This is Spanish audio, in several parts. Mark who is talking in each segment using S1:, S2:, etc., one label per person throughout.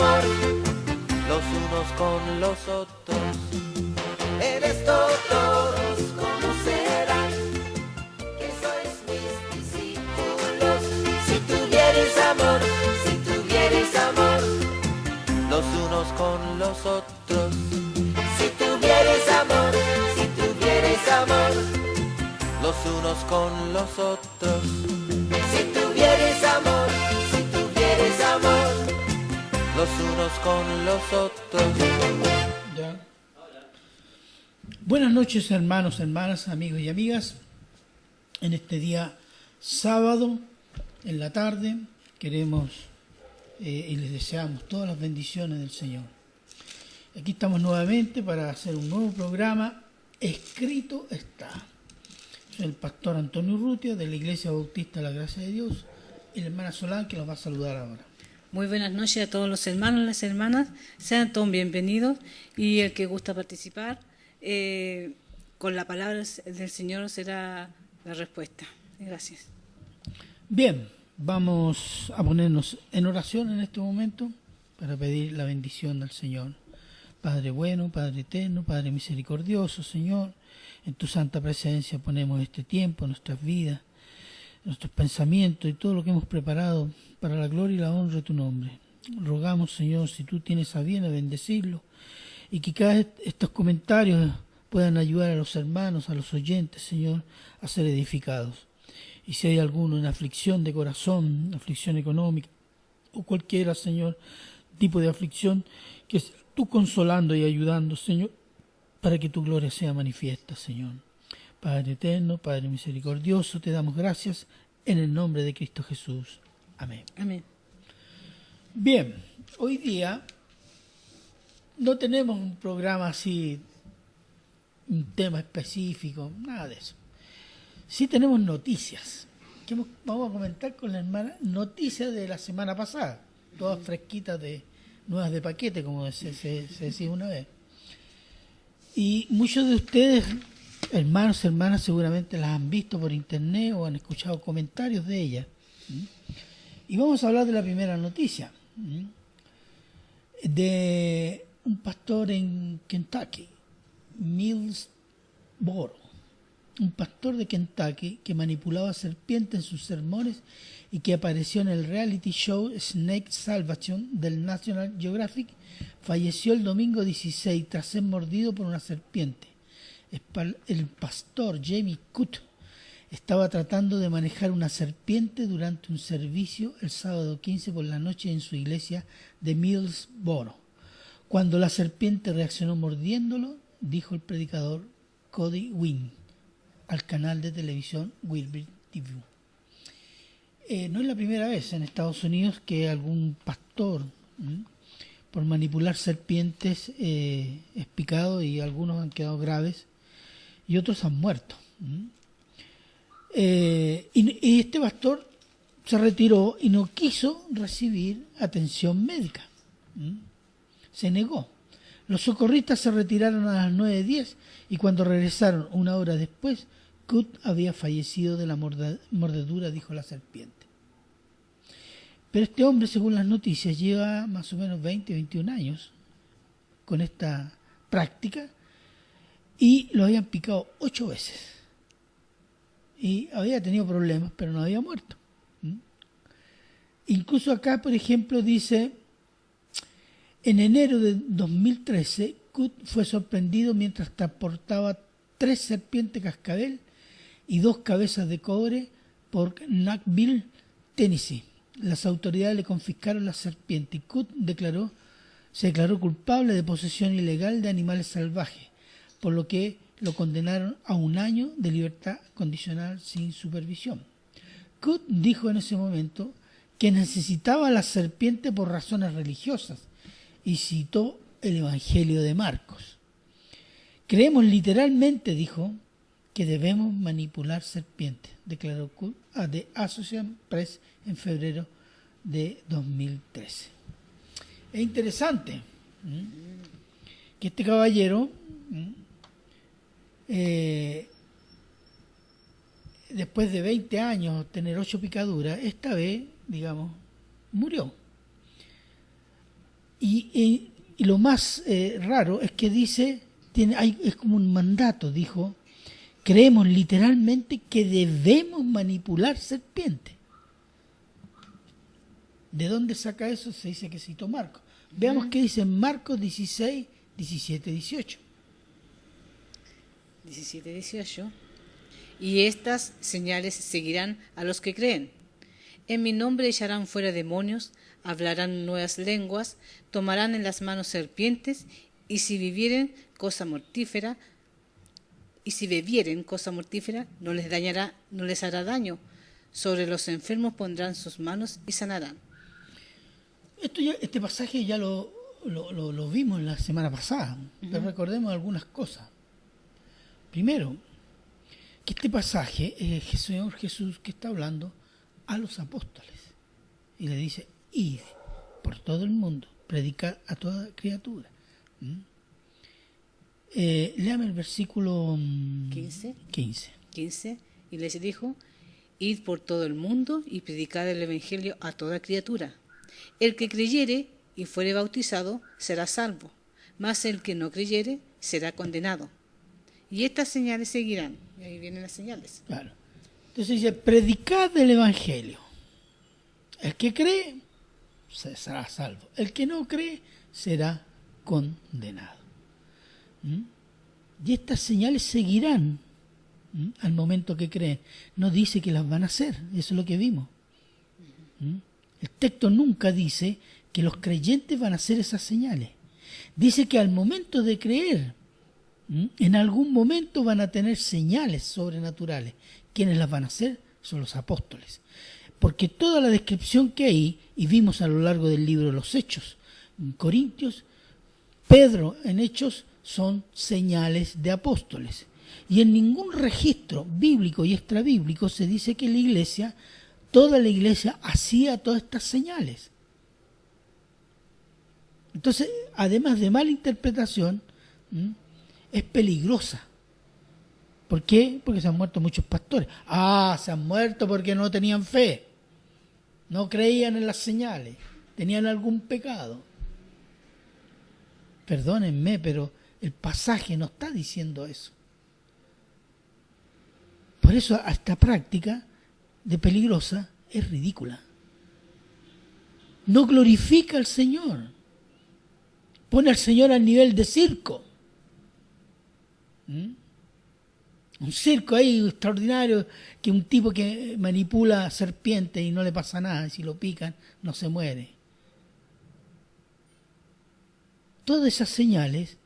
S1: amor, los unos con los otros. En esto todos conocerán que sois mis discípulos. Si tuviereis amor, los unos con los otros. Si tuviereis amor, los unos con los otros. Si tuviereis amor, los unos con los otros.
S2: Ya. Buenas noches, hermanos, hermanas, amigos y amigas. En este día sábado, en la tarde, queremos y les deseamos todas las bendiciones del Señor. Aquí estamos nuevamente para hacer un nuevo programa. Escrito está. Soy el pastor Antonio Urrutia de la Iglesia Bautista de la Gracia de Dios y la hermana Solán, que los va a saludar ahora.
S3: Muy buenas noches a todos los hermanos y las hermanas. Sean todos bienvenidos, y el que gusta participar con la palabra del Señor será la respuesta. Gracias.
S2: Bien, vamos a ponernos en oración en este momento para pedir la bendición del Señor. Padre bueno, Padre eterno, Padre misericordioso, Señor, en tu santa presencia ponemos este tiempo, nuestras vidas, nuestros pensamientos y todo lo que hemos preparado para la gloria y la honra de tu nombre. Rogamos, Señor, si tú tienes a bien a bendecirlo, y que cada estos comentarios puedan ayudar a los hermanos, a los oyentes, Señor, a ser edificados. Y si hay alguno en aflicción de corazón, aflicción económica, o cualquiera, Señor, tipo de aflicción, que tú consolando y ayudando, Señor, para que tu gloria sea manifiesta, Señor. Padre eterno, Padre misericordioso, te damos gracias en el nombre de Cristo Jesús. Amén.
S3: Amén.
S2: Bien, hoy día no tenemos un programa así, un tema específico, nada de eso. Sí tenemos noticias, que vamos a comentar con la hermana, noticias de la semana pasada, todas fresquitas, nuevas de paquete, como se decía una vez. Y muchos de ustedes, hermanos y hermanas, seguramente las han visto por internet o han escuchado comentarios de ellas. Y vamos a hablar de la primera noticia, de un pastor en Kentucky, Millsboro, un pastor de Kentucky que manipulaba serpientes en sus sermones y que apareció en el reality show Snake Salvation del National Geographic, falleció el domingo 16 tras ser mordido por una serpiente. El pastor Jamie Coote estaba tratando de manejar una serpiente durante un servicio el sábado 15 por la noche en su iglesia de Millsboro. Cuando la serpiente reaccionó mordiéndolo, dijo el predicador Cody Wynn al canal de televisión Wilbur TV. No es la primera vez en Estados Unidos que algún pastor por manipular serpientes es picado, y algunos han quedado graves y otros han muerto. Y este pastor se retiró y no quiso recibir atención médica. Se negó. Los socorristas se retiraron a las 9:10 y cuando regresaron una hora después, Kut había fallecido de la mordedura, dijo la serpiente. Pero este hombre, según las noticias, lleva más o menos 21 años con esta práctica y lo habían picado 8 veces. Y había tenido problemas, pero no había muerto. Incluso acá, por ejemplo, dice, en enero de 2013, Kut fue sorprendido mientras transportaba 3 serpientes cascabel y 2 cabezas de cobre por Nashville, Tennessee. Las autoridades le confiscaron las serpientes y Kut se declaró culpable de posesión ilegal de animales salvajes, por lo que lo condenaron a 1 año de libertad condicional sin supervisión. Kut dijo en ese momento que necesitaba la serpiente por razones religiosas y citó el Evangelio de Marcos. Creemos literalmente, dijo, que debemos manipular serpientes, declaró Kut a The Associated Press en febrero de 2013. Es interesante que este caballero, después de 20 años tener 8 picaduras, esta vez, digamos, murió. Y lo más raro es que dice, es como un mandato, dijo, creemos literalmente que debemos manipular serpientes. ¿De dónde saca eso? Se dice que citó Marcos. Veamos qué dice en Marcos 16, 17, 18.
S3: 17, 18. Y estas señales seguirán a los que creen. En mi nombre echarán fuera demonios, hablarán nuevas lenguas, tomarán en las manos serpientes, y si bebieren cosa mortífera, no les dañará, no les hará daño. Sobre los enfermos pondrán sus manos y sanarán.
S2: Este pasaje ya lo vimos la semana pasada, pero recordemos algunas cosas. Primero, que este pasaje es el Señor Jesús que está hablando a los apóstoles y le dice, id por todo el mundo, predicar a toda criatura. Léame el versículo
S3: 15. Y les dijo, id por todo el mundo y predicad el evangelio a toda criatura. El que creyere y fuere bautizado será salvo, mas el que no creyere será condenado. Y estas señales seguirán. Y ahí vienen las señales.
S2: Claro. Entonces dice, predicad el evangelio. El que cree será salvo. El que no cree será condenado. Y estas señales seguirán al momento que creen. No dice que las van a hacer. Eso es lo que vimos. El texto nunca dice que los creyentes van a hacer esas señales. Dice que al momento de creer, en algún momento van a tener señales sobrenaturales. ¿Quiénes las van a hacer? Son los apóstoles. Porque toda la descripción que hay, y vimos a lo largo del libro de los Hechos, en Corintios, Pedro en Hechos, son señales de apóstoles. Y en ningún registro bíblico y extrabíblico se dice que la iglesia, toda la iglesia hacía todas estas señales. Entonces, además de mala interpretación, es peligrosa. ¿Por qué? Porque se han muerto muchos pastores. Se han muerto porque no tenían fe. No creían en las señales. Tenían algún pecado. Perdónenme, pero el pasaje no está diciendo eso. Por eso esta práctica de peligrosa es ridícula. No glorifica al Señor. Pone al Señor al nivel de circo. Un circo ahí extraordinario, que un tipo que manipula serpientes y no le pasa nada, si lo pican no se muere. Todas esas señales,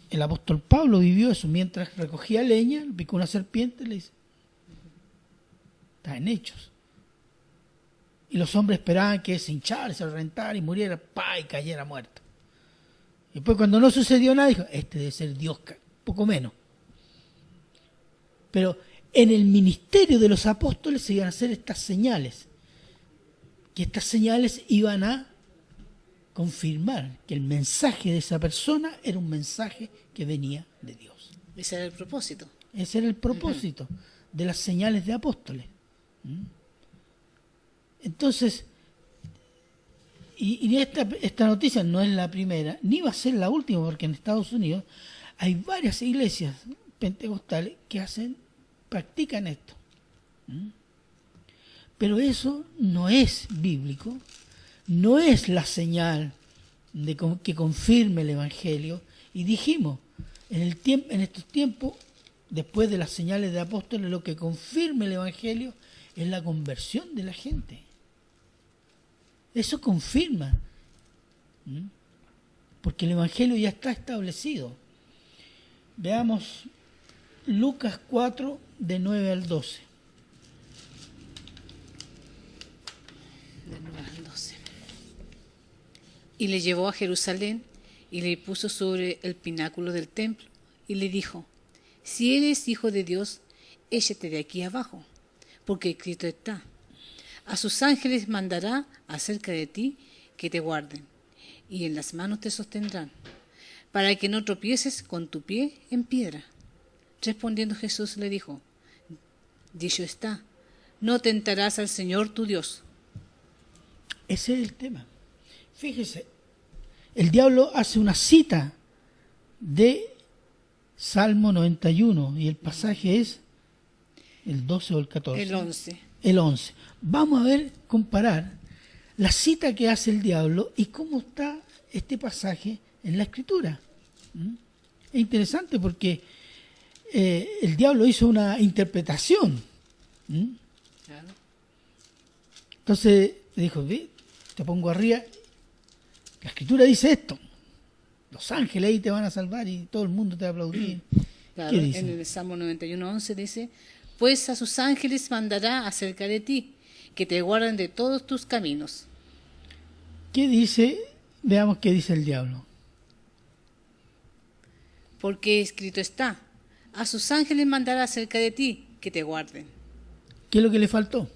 S2: el apóstol Pablo vivió eso mientras recogía leña, picó una serpiente, le dice, está en Hechos. Y los hombres esperaban que se hinchara, se reventara y muriera, y cayera muerto. Y después cuando no sucedió nada, dijo, este debe ser Dios, poco menos. Pero en el ministerio de los apóstoles se iban a hacer estas señales. Que estas señales iban a confirmar que el mensaje de esa persona era un mensaje que venía de Dios.
S3: Ese era el propósito.
S2: Ese era el propósito de las señales de apóstoles. Entonces, y esta noticia no es la primera, ni va a ser la última, porque en Estados Unidos hay varias iglesias pentecostales que practican esto. Pero eso no es bíblico, no es la señal que confirme el Evangelio. Y dijimos, en estos tiempos, después de las señales de apóstoles, lo que confirma el Evangelio es la conversión de la gente. Eso confirma, porque el Evangelio ya está establecido. Veamos Lucas 4, de 9 al 12.
S3: De 9 al 12. Y le llevó a Jerusalén y le puso sobre el pináculo del templo y le dijo, si eres hijo de Dios, échate de aquí abajo, porque escrito está, a sus ángeles mandará acerca de ti que te guarden, y en las manos te sostendrán, para que no tropieces con tu pie en piedra. Respondiendo Jesús le dijo, dicho está, no tentarás al Señor tu Dios.
S2: Ese es el tema. Fíjese, el diablo hace una cita de Salmo 91 y el pasaje es el 12 o el 14.
S3: El 11.
S2: El 11. Vamos a ver, comparar la cita que hace el diablo y cómo está este pasaje en la Escritura. Es interesante porque el diablo hizo una interpretación.
S3: Claro.
S2: Entonces le dijo, ve, te pongo arriba, la Escritura dice esto, los ángeles ahí te van a salvar y todo el mundo te va a aplaudir.
S3: Claro,
S2: ¿Qué dice?
S3: en el Salmo 91:11 dice, pues a sus ángeles mandará acerca de ti, que te guarden de todos tus caminos.
S2: ¿Qué dice? Veamos qué dice el diablo.
S3: Porque escrito está, a sus ángeles mandará acerca de ti, que te guarden.
S2: ¿Qué es lo que le faltó?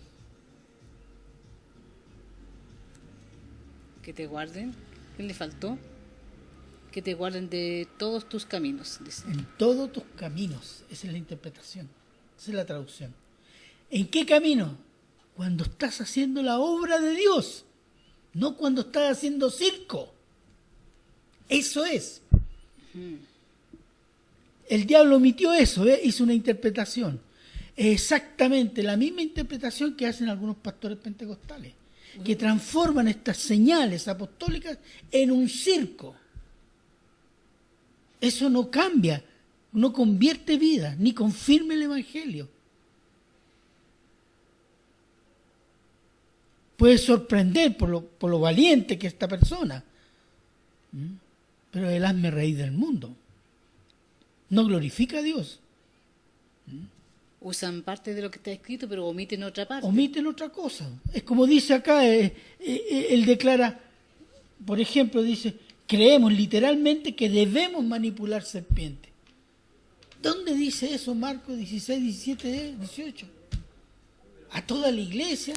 S3: Que te guarden. ¿Qué le faltó? Que te guarden de todos tus caminos, dice.
S2: En todos tus caminos. Esa es la interpretación. Esa es la traducción. ¿En qué camino? Cuando estás haciendo la obra de Dios. No cuando estás haciendo circo. Eso es. El diablo omitió eso, hizo una interpretación. Es exactamente la misma interpretación que hacen algunos pastores pentecostales, que transforman estas señales apostólicas en un circo. Eso no cambia, no convierte vida, ni confirma el Evangelio. Puede sorprender por lo valiente que es esta persona, pero el hazme reír del mundo. No glorifica a Dios.
S3: Usan parte de lo que está escrito, pero omiten otra parte.
S2: Omiten otra cosa. Es como dice acá, él declara, por ejemplo, dice, creemos literalmente que debemos manipular serpientes. ¿Dónde dice eso Marcos 16, 17, 18? A toda la iglesia,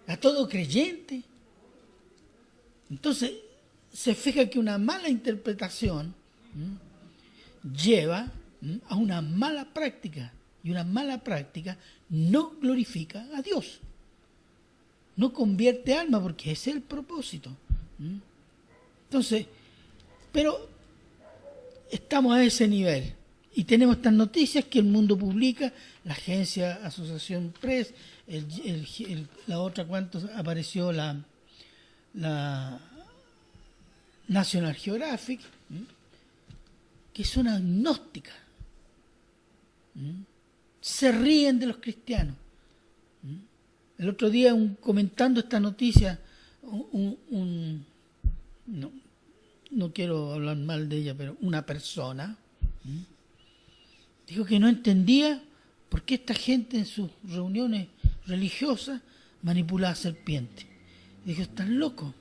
S2: a todo creyente. Entonces, se fija que una mala interpretación lleva a una mala práctica, y una mala práctica no glorifica a Dios, no convierte alma, porque ese es el propósito. Entonces, pero estamos a ese nivel y tenemos estas noticias que el mundo publica, la agencia Asociación Press, la otra, ¿cuántos apareció? La National Geographic, que son agnósticas, se ríen de los cristianos. El otro día, comentando esta noticia, no quiero hablar mal de ella, pero una persona dijo que no entendía por qué esta gente en sus reuniones religiosas manipulaba serpientes. Dijo, están locos.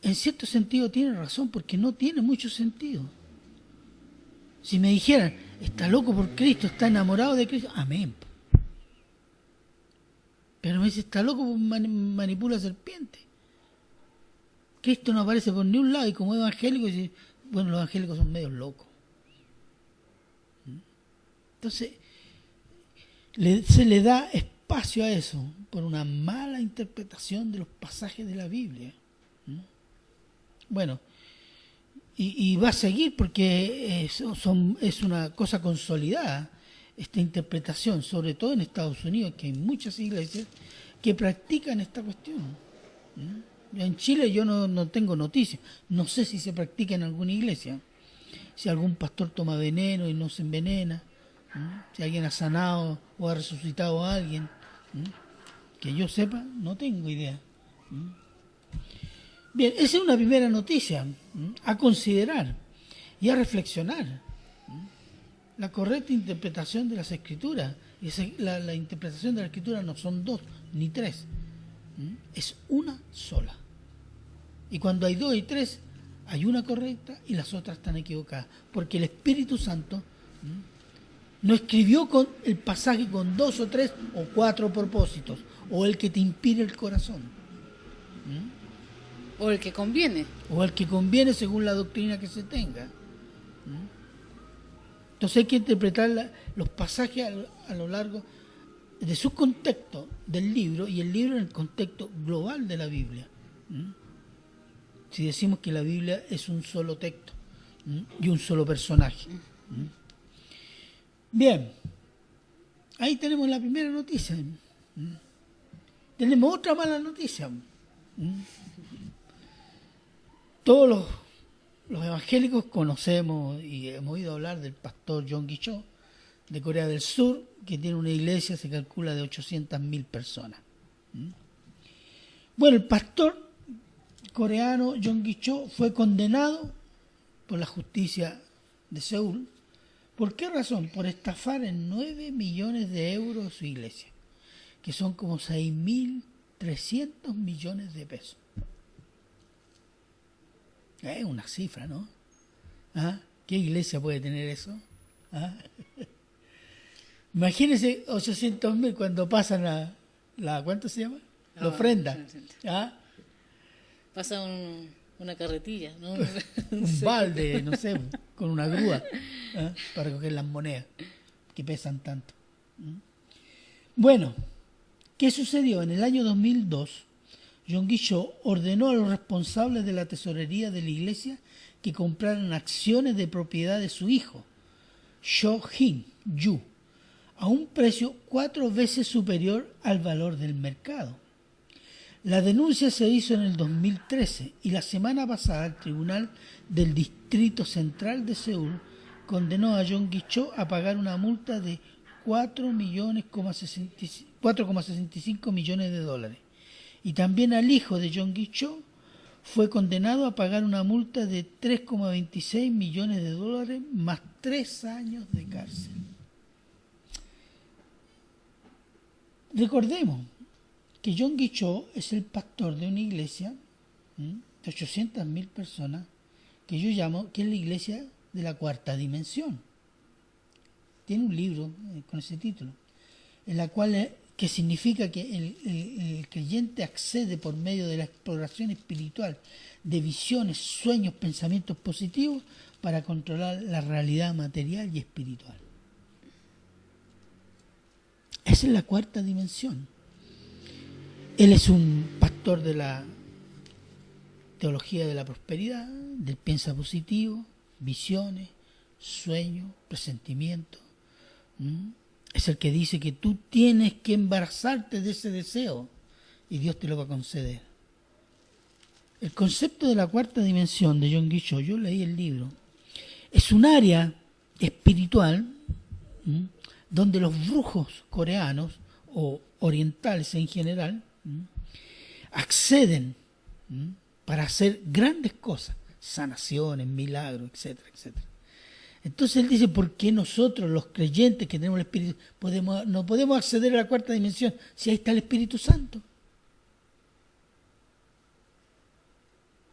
S2: En cierto sentido tiene razón, porque no tiene mucho sentido. Si me dijeran, está loco por Cristo, está enamorado de Cristo, amén. Pero me dice, está loco porque manipula serpientes. Cristo no aparece por ni un lado, y como evangélico, dice, bueno, los evangélicos son medios locos. Entonces, se le da espacio a eso por una mala interpretación de los pasajes de la Biblia. Bueno, y va a seguir porque es una cosa consolidada esta interpretación, sobre todo en Estados Unidos, que hay muchas iglesias que practican esta cuestión. En Chile yo no tengo noticias, no sé si se practica en alguna iglesia, si algún pastor toma veneno y no se envenena, si alguien ha sanado o ha resucitado a alguien, que yo sepa, no tengo idea. Bien, esa es una primera noticia a considerar y a reflexionar. La correcta interpretación de las Escrituras. La interpretación de la Escritura no son dos ni tres, es una sola. Y cuando hay dos y tres, hay una correcta y las otras están equivocadas, porque el Espíritu Santo no escribió con el pasaje con dos o tres o cuatro propósitos, o el que te inspire el corazón.
S3: O el que conviene.
S2: O el que conviene según la doctrina que se tenga. Entonces hay que interpretar los pasajes a lo largo de su contexto del libro y el libro en el contexto global de la Biblia. Si decimos que la Biblia es un solo texto y un solo personaje. Bien, ahí tenemos la primera noticia. Tenemos otra mala noticia. Todos los evangélicos conocemos y hemos oído hablar del pastor Yonggi Cho de Corea del Sur, que tiene una iglesia, se calcula, de 800.000 personas. Bueno, el pastor coreano Yonggi Cho fue condenado por la justicia de Seúl. ¿Por qué razón? Por estafar en 9 millones de euros su iglesia, que son como 6.300 millones de pesos. Es una cifra, ¿no? ¿Ah? ¿Qué iglesia puede tener eso? ¿Ah? Imagínense 800.000 cuando pasan la ¿cuánto se llama? La ofrenda. ¿Ah?
S3: Pasa una carretilla, ¿no?
S2: Un balde, no sé, con una grúa, ¿ah? Para recoger las monedas que pesan tanto. Bueno, ¿qué sucedió? En el año 2002, Yonggi Cho ordenó a los responsables de la tesorería de la iglesia que compraran acciones de propiedad de su hijo, Cho Hin-yu, a un precio 4 veces superior al valor del mercado. La denuncia se hizo en el 2013 y la semana pasada el Tribunal del Distrito Central de Seúl condenó a Yonggi Cho a pagar una multa de 4,65 millones de dólares. Y también al hijo de Yonggi Cho fue condenado a pagar una multa de 3,26 millones de dólares más 3 años de cárcel. Recordemos que Yonggi Cho es el pastor de una iglesia de 800.000 personas que yo llamo, que es la iglesia de la cuarta dimensión. Tiene un libro con ese título, en la cual que significa que el creyente accede por medio de la exploración espiritual de visiones, sueños, pensamientos positivos para controlar la realidad material y espiritual. Esa es la cuarta dimensión. Él es un pastor de la teología de la prosperidad, del piensa positivo, visiones, sueños, presentimientos. Es el que dice que tú tienes que embarazarte de ese deseo y Dios te lo va a conceder. El concepto de la cuarta dimensión de Yonggi Cho, yo leí el libro, es un área espiritual donde los brujos coreanos o orientales en general acceden para hacer grandes cosas, sanaciones, milagros, etcétera, etcétera. Entonces él dice, ¿por qué nosotros, los creyentes que tenemos el Espíritu, no podemos acceder a la cuarta dimensión si ahí está el Espíritu Santo?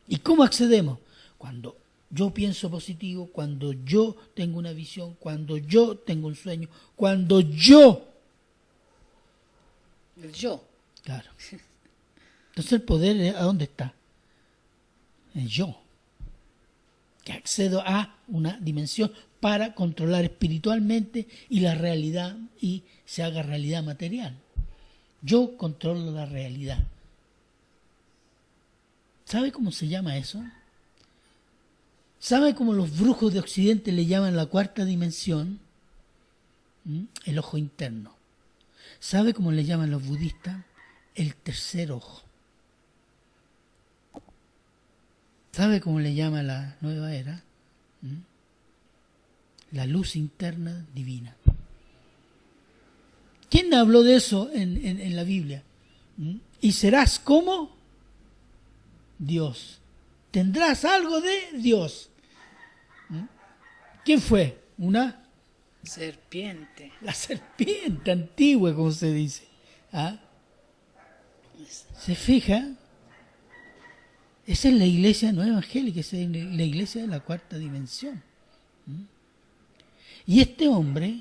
S2: ¿Y cómo accedemos? Cuando yo pienso positivo, cuando yo tengo una visión, cuando yo tengo un sueño, cuando yo...
S3: El yo.
S2: Claro. Entonces el poder, ¿a dónde está? El yo. Que accedo a una dimensión para controlar espiritualmente y la realidad y se haga realidad material. Yo controlo la realidad. ¿Sabe cómo se llama eso? ¿Sabe cómo los brujos de Occidente le llaman la cuarta dimensión? El ojo interno. ¿Sabe cómo le llaman los budistas? El tercer ojo. ¿Sabe cómo le llama la nueva era? La luz interna divina. ¿Quién habló de eso en la Biblia? Y serás como Dios. Tendrás algo de Dios. ¿Quién fue? Una
S3: serpiente.
S2: La serpiente antigua, como se dice. ¿Ah? ¿Se fija? Esa es la iglesia no evangélica, esa es la iglesia de la cuarta dimensión. Y este hombre,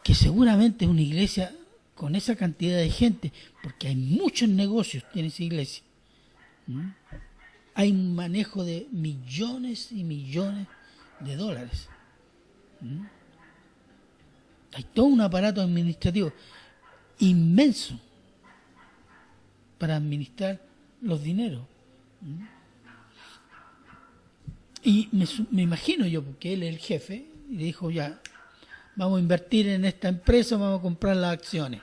S2: que seguramente es una iglesia con esa cantidad de gente, porque hay muchos negocios en esa iglesia, hay un manejo de millones y millones de dólares. Hay todo un aparato administrativo inmenso para administrar los dineros. Y me imagino yo, porque él es el jefe, y le dijo, ya, vamos a invertir en esta empresa, vamos a comprar las acciones.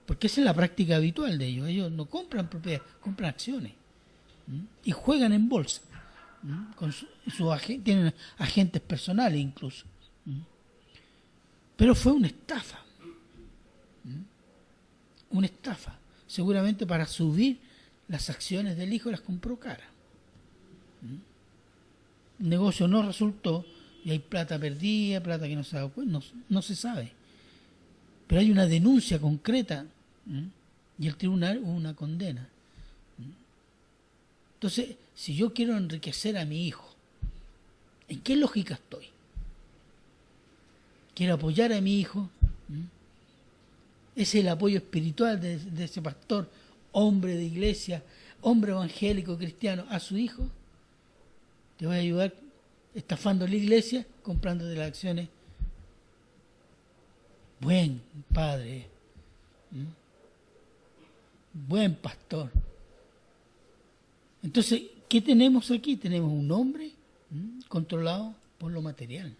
S2: Porque esa es la práctica habitual de ellos. Ellos no compran propiedades, compran acciones. Y juegan en bolsa. Con tienen agentes personales incluso. Pero fue una estafa. Una estafa. Seguramente para subir las acciones del hijo las compró cara. El negocio no resultó y hay plata perdida, plata que no se ha dado cuenta, no se sabe. Pero hay una denuncia concreta y el tribunal hubo una condena. Entonces, si yo quiero enriquecer a mi hijo, ¿en qué lógica estoy? Quiero apoyar a mi hijo. Ese es el apoyo espiritual de ese pastor, hombre de iglesia, hombre evangélico, cristiano, a su hijo. Te voy a ayudar estafando la iglesia, comprándote las acciones. Buen padre, buen pastor. Entonces, ¿qué tenemos aquí? Tenemos un hombre controlado por lo material.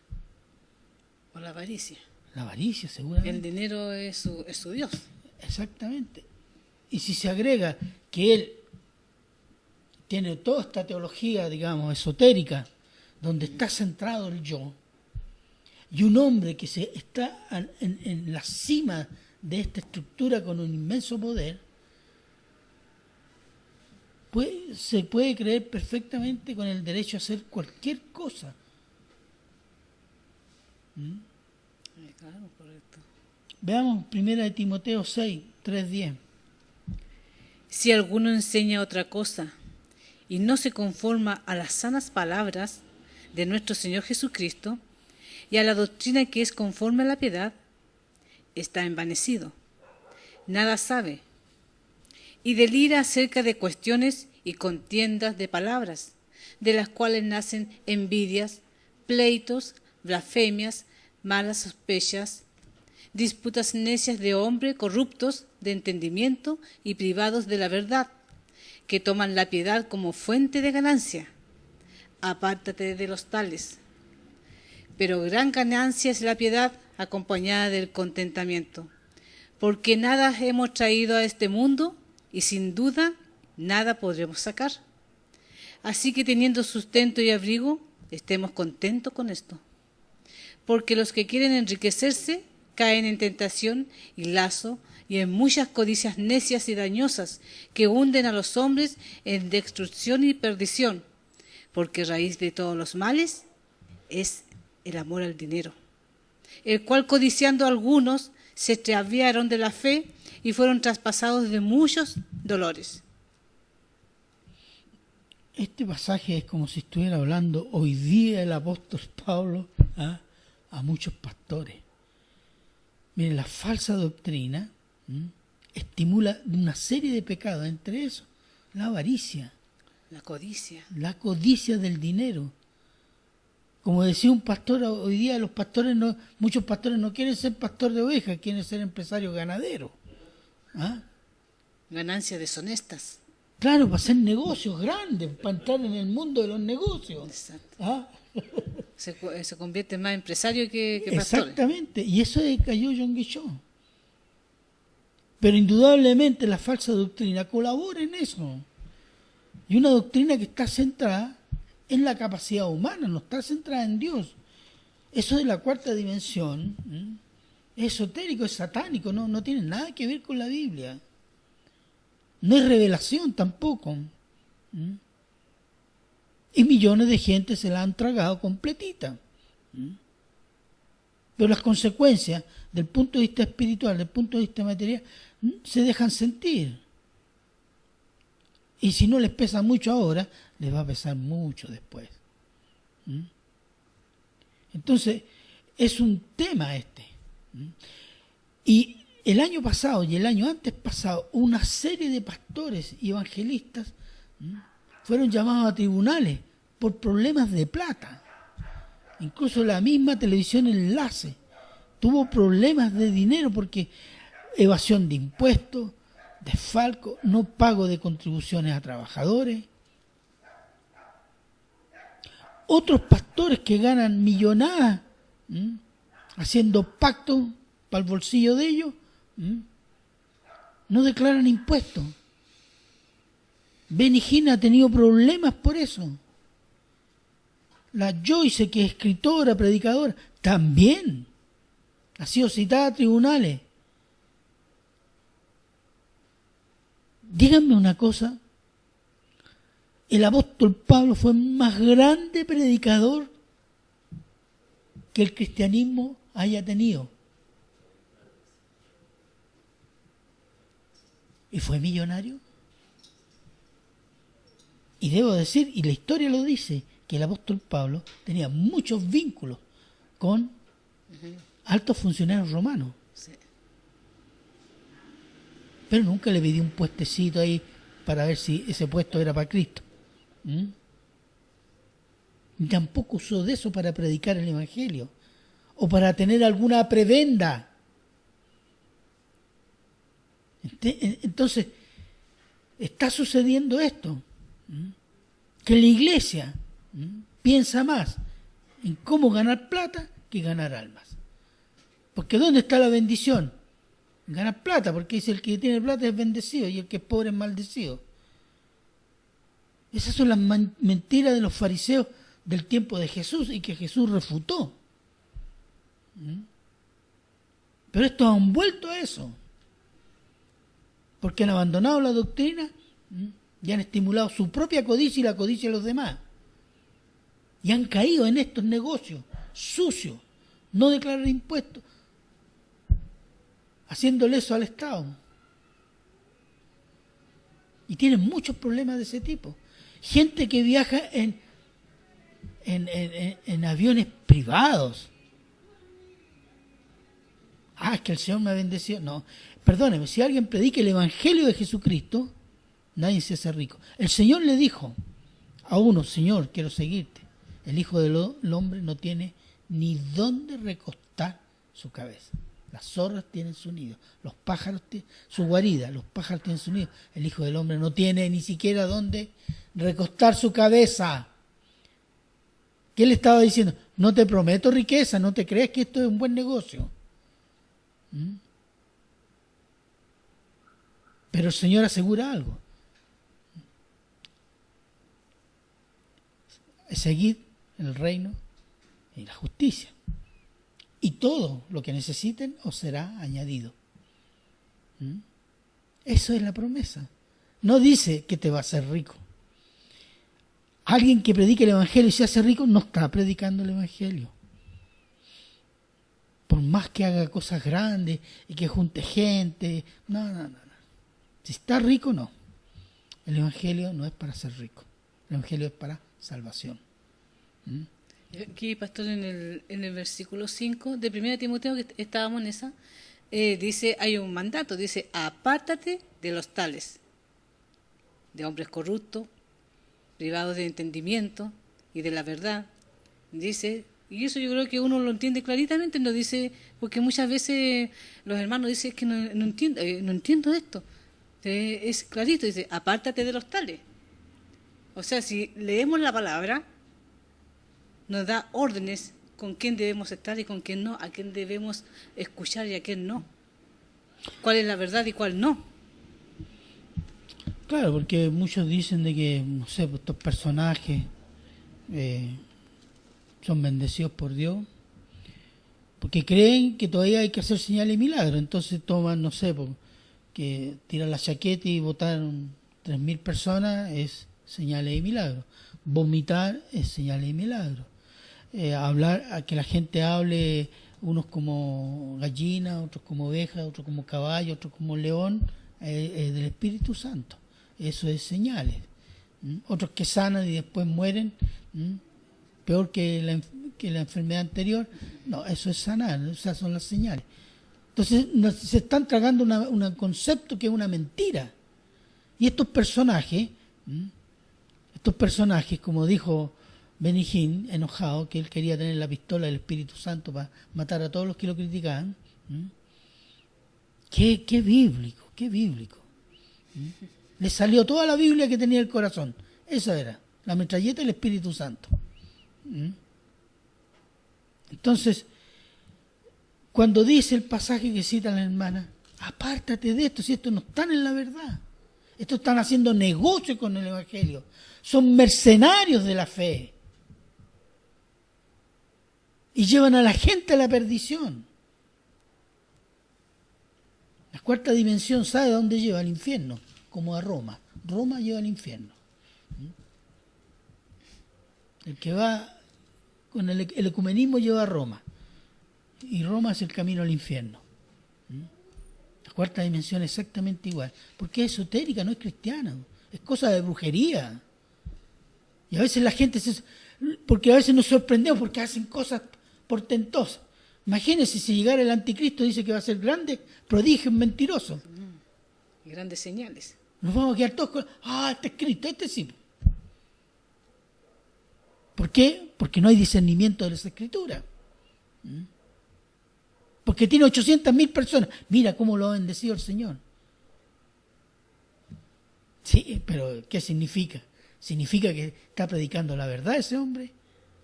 S3: Por la avaricia.
S2: La avaricia, seguramente.
S3: El dinero es su Dios.
S2: Exactamente. Y si se agrega que él tiene toda esta teología, digamos, esotérica, donde está centrado el yo, y un hombre que está en la cima de esta estructura con un inmenso poder, se puede creer perfectamente con el derecho a hacer cualquier cosa.
S3: Claro, correcto.
S2: Veamos 1 Timoteo 6, 3-10.
S3: Si alguno enseña otra cosa y no se conforma a las sanas palabras de nuestro Señor Jesucristo y a la doctrina que es conforme a la piedad, está envanecido, nada sabe, y delira acerca de cuestiones y contiendas de palabras, de las cuales nacen envidias, pleitos, blasfemias, malas sospechas, disputas necias de hombres corruptos de entendimiento y privados de la verdad, que toman la piedad como fuente de ganancia. Apártate de los tales. Pero gran ganancia es la piedad acompañada del contentamiento, porque nada hemos traído a este mundo y sin duda nada podremos sacar. Así que teniendo sustento y abrigo, estemos contentos con esto. Porque los que quieren enriquecerse caen en tentación y lazo y en muchas codicias necias y dañosas que hunden a los hombres en destrucción y perdición, porque raíz de todos los males es el amor al dinero, el cual codiciando algunos se extraviaron de la fe y fueron traspasados de muchos dolores.
S2: Este pasaje es como si estuviera hablando hoy día el apóstol Pablo a muchos pastores. Miren, la falsa doctrina estimula una serie de pecados, entre esos la avaricia,
S3: la codicia
S2: del dinero. Como decía un pastor, hoy día muchos pastores no quieren ser pastor de ovejas, quieren ser empresarios ganaderos.
S3: Ganancias deshonestas.
S2: Claro, para hacer negocios grandes, para entrar en el mundo de los negocios.
S3: Exacto. Se convierte más en empresario que pastor.
S2: Exactamente, y eso cayó John Guichot. Pero indudablemente la falsa doctrina colabora en eso. Y una doctrina que está centrada en la capacidad humana, no está centrada en Dios. Eso de la cuarta dimensión es esotérico, es satánico, no tiene nada que ver con la Biblia. No es revelación tampoco. Y millones de gente se la han tragado completita. Pero las consecuencias, del punto de vista espiritual, del punto de vista material, se dejan sentir. Y si no les pesa mucho ahora, les va a pesar mucho después. Entonces, es un tema este. Y el año pasado y el año antes pasado, una serie de pastores y evangelistas fueron llamados a tribunales por problemas de plata. Incluso la misma televisión Enlace tuvo problemas de dinero porque evasión de impuestos, desfalco, no pago de contribuciones a trabajadores. Otros pastores que ganan millonadas, haciendo pactos para el bolsillo de ellos, no declaran impuestos. Benny Hinn ha tenido problemas por eso. La Joyce, que es escritora, predicadora, también ha sido citada a tribunales. Díganme una cosa, el apóstol Pablo fue el más grande predicador que el cristianismo haya tenido. ¿Y fue millonario? Y debo decir, y la historia lo dice, que el apóstol Pablo tenía muchos vínculos con altos funcionarios romanos.
S3: Sí.
S2: Pero nunca le pidió un puestecito ahí para ver si ese puesto era para Cristo. Ni tampoco usó de eso para predicar el Evangelio o para tener alguna prebenda. Entonces, está sucediendo esto, que la iglesia piensa más en cómo ganar plata que ganar almas. Porque ¿dónde está la bendición? En ganar plata, porque dice el que tiene plata es bendecido y el que es pobre es maldecido. Esas son las mentiras de los fariseos del tiempo de Jesús y que Jesús refutó. Pero estos han vuelto a eso, porque han abandonado la doctrina y han estimulado su propia codicia y la codicia de los demás. Y han caído en estos negocios sucios, no declarar impuestos, haciéndole eso al Estado. Y tienen muchos problemas de ese tipo. Gente que viaja en aviones privados. Ah, es que el Señor me ha bendecido. No, perdóneme, si alguien predica el Evangelio de Jesucristo, nadie se hace rico. El Señor le dijo a uno, Señor, quiero seguirte. El Hijo del Hombre no tiene ni dónde recostar su cabeza. Las zorras tienen su nido, los pájaros tienen su guarida, los pájaros tienen su nido. El Hijo del Hombre no tiene ni siquiera dónde recostar su cabeza. ¿Qué le estaba diciendo? No te prometo riqueza, no te creas que esto es un buen negocio. Pero el Señor asegura algo. Seguid el reino y la justicia. Y todo lo que necesiten os será añadido. Eso es la promesa. No dice que te va a hacer rico. Alguien que predique el Evangelio y se hace rico no está predicando el Evangelio. Por más que haga cosas grandes y que junte gente, no. Si está rico, no. El Evangelio no es para ser rico. El Evangelio es para salvación.
S3: Aquí, pastor, en el versículo 5 de 1 Timoteo, que estábamos en esa, dice, hay un mandato, dice, apártate de los tales, de hombres corruptos, privados de entendimiento y de la verdad. Dice, y eso yo creo que uno lo entiende claritamente, no dice, porque muchas veces los hermanos dicen que no entiendo esto. Es clarito, dice, apártate de los tales. O sea, si leemos la palabra, nos da órdenes con quién debemos estar y con quién no, a quién debemos escuchar y a quién no. ¿Cuál es la verdad y cuál no?
S2: Claro, porque muchos dicen de que, no sé, estos personajes son bendecidos por Dios, porque creen que todavía hay que hacer señales y milagros. Entonces toman, no sé, que tiran la chaqueta y votaron 3.000 personas es señales y milagros. Vomitar es señales y milagros. Hablar, a que la gente hable, unos como gallina, otros como oveja, otros como caballo, otros como león, del Espíritu Santo. Eso es señales. Otros que sanan y después mueren, peor que la enfermedad anterior. No, eso es sanar, esas son las señales. Entonces se están tragando un concepto que es una mentira. Y estos personajes, como dijo Benny Hinn, enojado, que él quería tener la pistola del Espíritu Santo para matar a todos los que lo criticaban. Qué bíblico, qué bíblico. Le salió toda la Biblia que tenía el corazón. Esa era, la metralleta del Espíritu Santo. Entonces, cuando dice el pasaje que cita la hermana, apártate de esto, si estos no están en la verdad. Estos están haciendo negocio con el Evangelio. Son mercenarios de la fe. Y llevan a la gente a la perdición. La cuarta dimensión, ¿sabe a dónde lleva? Al infierno, como a Roma. Roma lleva al infierno. El que va con el ecumenismo lleva a Roma. Y Roma es el camino al infierno. La cuarta dimensión es exactamente igual. Porque es esotérica, no es cristiana. Es cosa de brujería. Y a veces la gente porque a veces nos sorprendemos porque hacen cosas portentosas. Imagínense si llegara el anticristo, dice que va a ser grande, prodigio, mentiroso.
S3: Y grandes señales.
S2: Nos vamos a quedar todos con, este es Cristo, este sí. ¿Por qué? Porque no hay discernimiento de las Escrituras. Porque tiene 800.000 personas. Mira cómo lo ha bendecido el Señor. Sí, pero ¿qué significa? ¿Significa que está predicando la verdad ese hombre?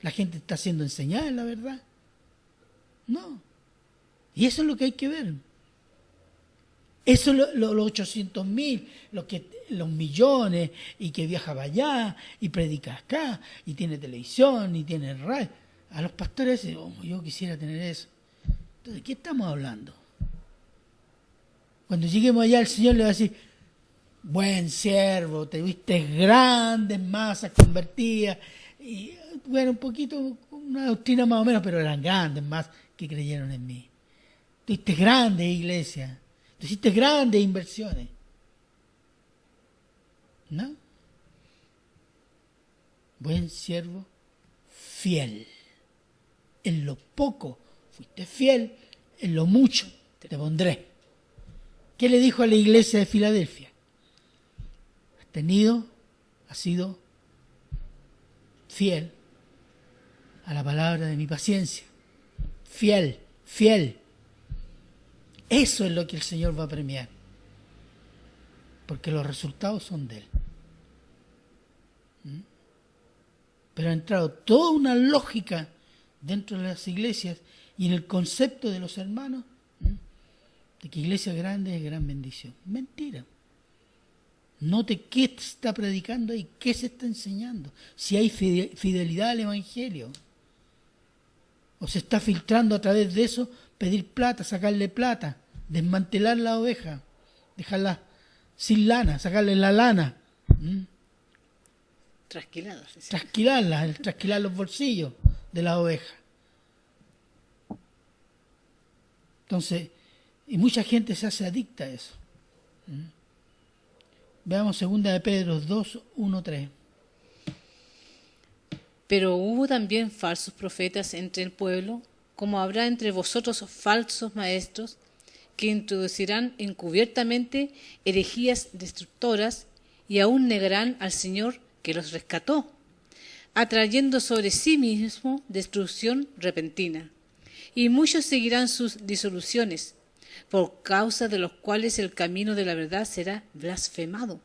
S2: ¿La gente está siendo enseñada en la verdad? No. Y eso es lo que hay que ver. Eso es los 800.000, los millones, y que viaja para allá, y predica acá, y tiene televisión, y tiene radio. A los pastores dicen, yo quisiera tener eso. Entonces, ¿de qué estamos hablando? Cuando lleguemos allá, el Señor le va a decir, buen siervo, te viste grandes masas convertidas, y bueno, un poquito, una doctrina más o menos, pero eran grandes más que creyeron en mí. Tuviste grandes iglesias, hiciste grandes inversiones. ¿No? Buen siervo, fiel. En lo poco fuiste fiel, en lo mucho te pondré. ¿Qué le dijo a la iglesia de Filadelfia? Has sido fiel a la palabra de mi paciencia. Fiel, fiel. Eso es lo que el Señor va a premiar. Porque los resultados son de Él. Pero ha entrado toda una lógica dentro de las iglesias y en el concepto de los hermanos de que iglesia grande es gran bendición. Mentira. Note qué está predicando ahí, qué se está enseñando. Si hay fidelidad al Evangelio. O se está filtrando a través de eso, pedir plata, sacarle plata, desmantelar la oveja, dejarla sin lana, sacarle la lana. Trasquilarla, trasquilar los bolsillos de la oveja. Entonces, y mucha gente se hace adicta a eso. Veamos 2 de Pedro 2, 1, 3.
S3: Pero hubo también falsos profetas entre el pueblo, como habrá entre vosotros falsos maestros, que introducirán encubiertamente herejías destructoras y aún negarán al Señor que los rescató, atrayendo sobre sí mismo destrucción repentina. Y muchos seguirán sus disoluciones, por causa de los cuales el camino de la verdad será blasfemado.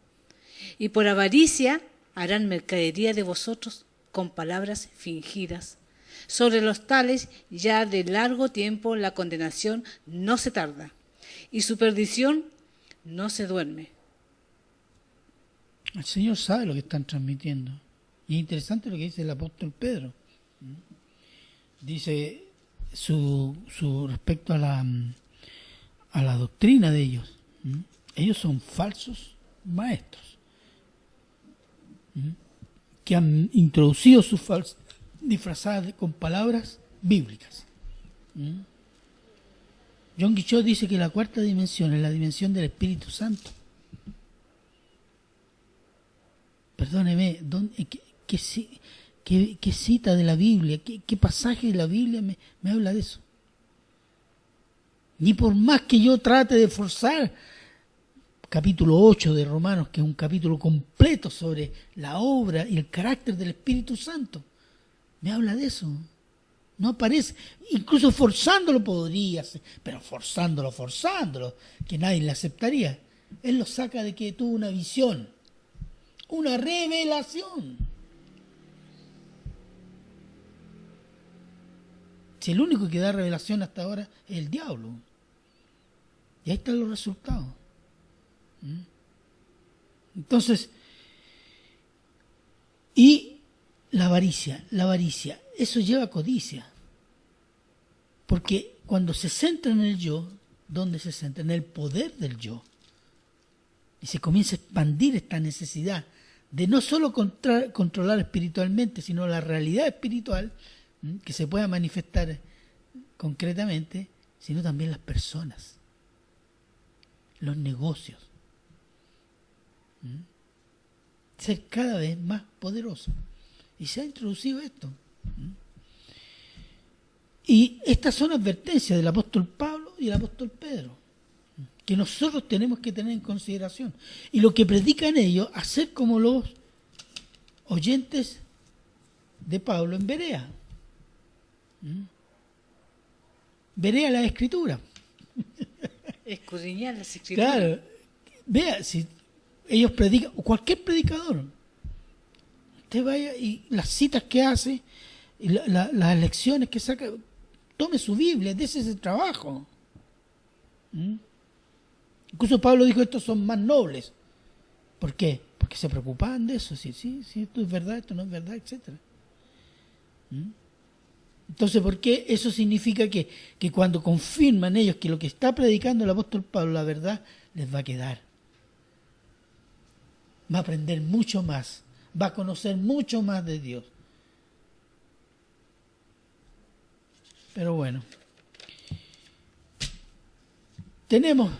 S3: Y por avaricia harán mercadería de vosotros con palabras fingidas. Sobre los tales ya de largo tiempo la condenación no se tarda, y su perdición no se duerme.
S2: El Señor sabe lo que están transmitiendo. Y es interesante lo que dice el apóstol Pedro. Dice su respecto a la doctrina de ellos. Ellos son falsos maestros que han introducido sus falsas disfrazadas con palabras bíblicas. John Guichot dice que la cuarta dimensión es la dimensión del Espíritu Santo. Perdóneme, ¿qué cita de la Biblia, qué pasaje de la Biblia me habla de eso? Ni por más que yo trate de forzar, capítulo 8 de Romanos, que es un capítulo completo sobre la obra y el carácter del Espíritu Santo, Me habla de eso. No aparece, incluso forzándolo podría ser, pero forzándolo, que nadie le aceptaría. Él lo saca de que tuvo una visión, una revelación. Si el único que da revelación hasta ahora es el diablo. Y ahí están los resultados. Entonces, y la avaricia, eso lleva a codicia. Porque cuando se centra en el yo, ¿dónde se centra? En el poder del yo. Y se comienza a expandir esta necesidad de no solo controlar espiritualmente, sino la realidad espiritual, que se pueda manifestar concretamente, sino también las personas, los negocios. Ser cada vez más poderoso. Y se ha introducido esto. Y estas son advertencias del apóstol Pablo y el apóstol Pedro, que nosotros tenemos que tener en consideración. Y lo que predican ellos, hacer como los oyentes de Pablo en Berea. Berea la Escritura.
S3: Escudriñar las Escrituras.
S2: Claro, vea, si ellos predican, o cualquier predicador, usted vaya y las citas que hace, y las lecciones que saca, tome su Biblia, dése ese trabajo. Incluso Pablo dijo, estos son más nobles. ¿Por qué? Porque se preocupaban de eso, si esto es verdad, esto no es verdad, etcétera. Entonces, ¿por qué? Eso significa que cuando confirman ellos que lo que está predicando el apóstol Pablo, la verdad, les va a quedar. Va a aprender mucho más, va a conocer mucho más de Dios. Pero bueno, tenemos,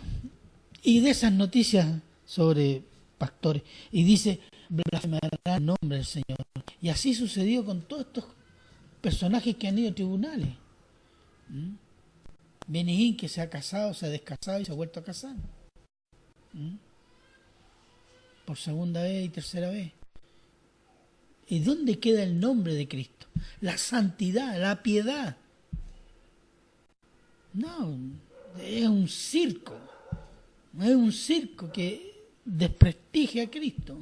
S2: y de esas noticias sobre pastores, y dice, blasfemará el nombre del Señor. Y así sucedió con todos estos personajes que han ido a tribunales. Benihín, que se ha casado, se ha descasado y se ha vuelto a casar. Por segunda vez y tercera vez. ¿Y dónde queda el nombre de Cristo? La santidad, la piedad. No, es un circo. Es un circo que desprestigia a Cristo.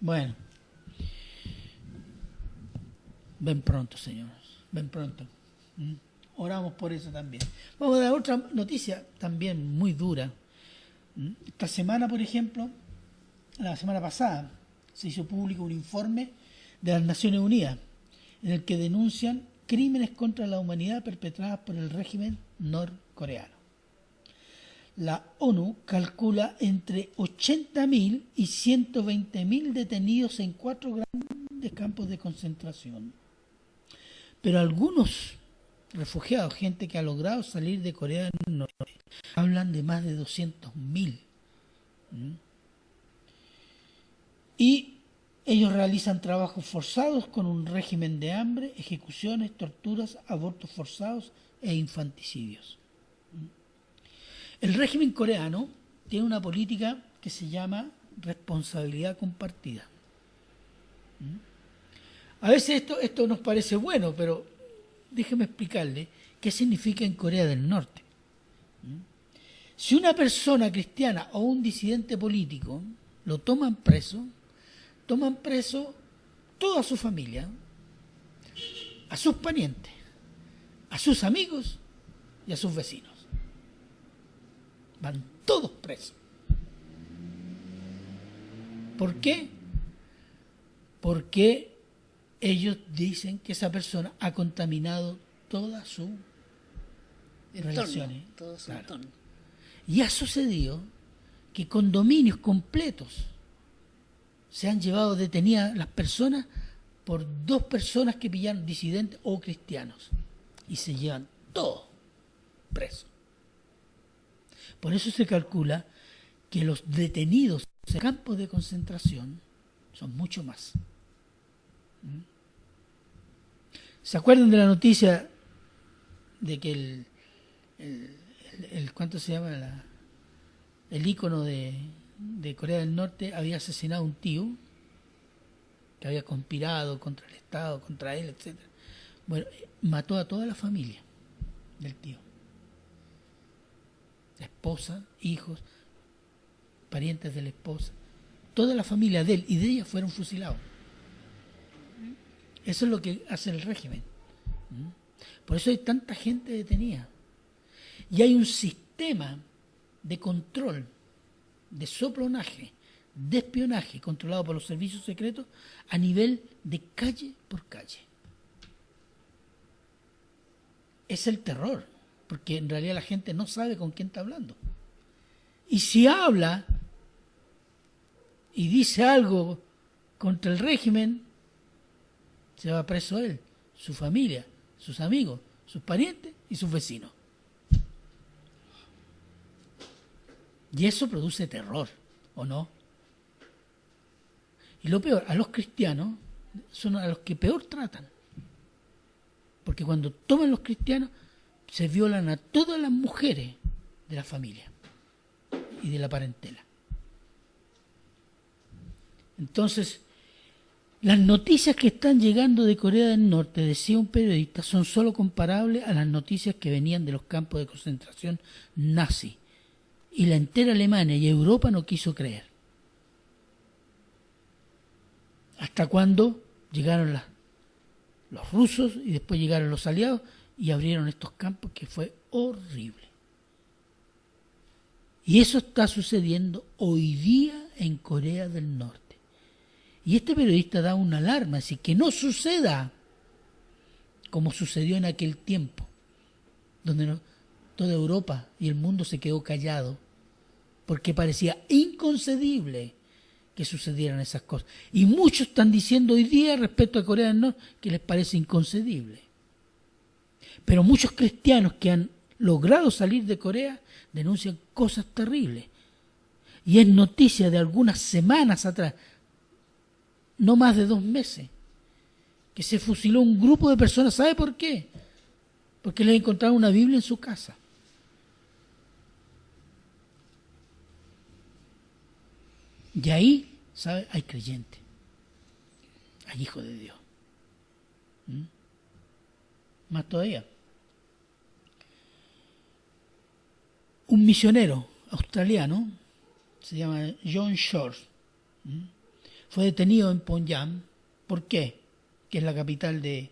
S2: Bueno. Ven pronto, Señor. Ven pronto. Oramos por eso también. Vamos a dar otra noticia también muy dura. Esta semana, por ejemplo, la semana pasada, se hizo público un informe de las Naciones Unidas en el que denuncian crímenes contra la humanidad perpetrados por el régimen norcoreano. La ONU calcula entre 80.000 y 120.000 detenidos en 4 grandes campos de concentración. Pero algunos refugiados, gente que ha logrado salir de Corea del Norte, hablan de más de 200.000. Y ellos realizan trabajos forzados con un régimen de hambre, ejecuciones, torturas, abortos forzados e infanticidios. El régimen coreano tiene una política que se llama responsabilidad compartida. A veces esto nos parece bueno, pero déjeme explicarle qué significa en Corea del Norte. Si una persona cristiana o un disidente político lo toman preso toda su familia, a sus parientes, a sus amigos y a sus vecinos. Van todos presos. ¿Por qué? Porque ellos dicen que esa persona ha contaminado toda su relaciones.
S3: Todo su entorno.
S2: Y ha sucedido que condominios completos se han llevado detenidas las personas por 2 personas que pillaron disidentes o cristianos y se llevan todos presos. Por eso se calcula que los detenidos en campos de concentración son mucho más. ¿Se acuerdan de la noticia de que ¿cuánto se llama? El ícono de Corea del Norte había asesinado a un tío? que había conspirado contra el Estado, contra él, etc. Bueno, mató a toda la familia del tío. La esposa, hijos, parientes de la esposa. Toda la familia de él y de ella fueron fusilados. Eso es lo que hace el régimen. Por eso hay tanta gente detenida. Y hay un sistema de control, de soplionaje, de espionaje controlado por los servicios secretos a nivel de calle por calle. Es el terror, porque en realidad la gente no sabe con quién está hablando. Y si habla y dice algo contra el régimen, se va preso él, su familia, sus amigos, sus parientes y sus vecinos. Y eso produce terror, ¿o no? Y lo peor, a los cristianos son a los que peor tratan. Porque cuando toman los cristianos, se violan a todas las mujeres de la familia y de la parentela. Entonces, las noticias que están llegando de Corea del Norte, decía un periodista, son solo comparables a las noticias que venían de los campos de concentración nazi. Y la entera Alemania y Europa no quiso creer. Hasta cuando llegaron los rusos y después llegaron los aliados y abrieron estos campos, que fue horrible. Y eso está sucediendo hoy día en Corea del Norte. Y este periodista da una alarma, así que no suceda como sucedió en aquel tiempo, donde toda Europa y el mundo se quedó callado, porque parecía inconcebible que sucedieran esas cosas. Y muchos están diciendo hoy día respecto a Corea del Norte que les parece inconcebible. Pero muchos cristianos que han logrado salir de Corea denuncian cosas terribles. Y es noticia de algunas semanas atrás, no más de 2 meses, que se fusiló un grupo de personas. ¿Sabe por qué? Porque les encontraron una Biblia en su casa. Y ahí, ¿sabe? Hay creyentes, hay hijos de Dios. Más todavía. Un misionero australiano, se llama John Shore, fue detenido en Pyongyang. ¿Por qué? Que es la capital de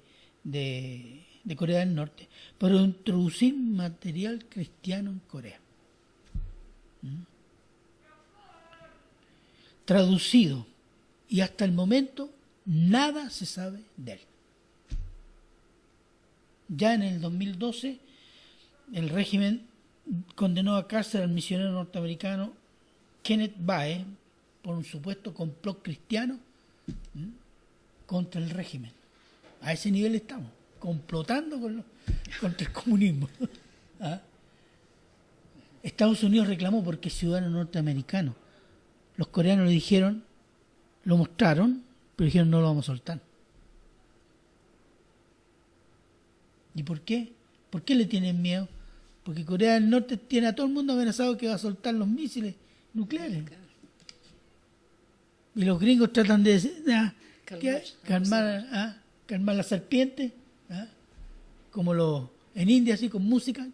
S2: Corea del Norte, por introducir material cristiano en Corea. Traducido, y hasta el momento nada se sabe de él. Ya en el 2012 el régimen condenó a cárcel al misionero norteamericano Kenneth Bae por un supuesto complot cristiano contra el régimen. A ese nivel estamos, complotando contra el comunismo. ¿Ah? Estados Unidos reclamó porque es ciudadano norteamericano. Los coreanos le dijeron, lo mostraron, pero dijeron no lo vamos a soltar. ¿Y por qué? ¿Por qué le tienen miedo? Porque Corea del Norte tiene a todo el mundo amenazado que va a soltar los misiles nucleares. Y los gringos tratan de calmar la serpiente, como en India, así con música.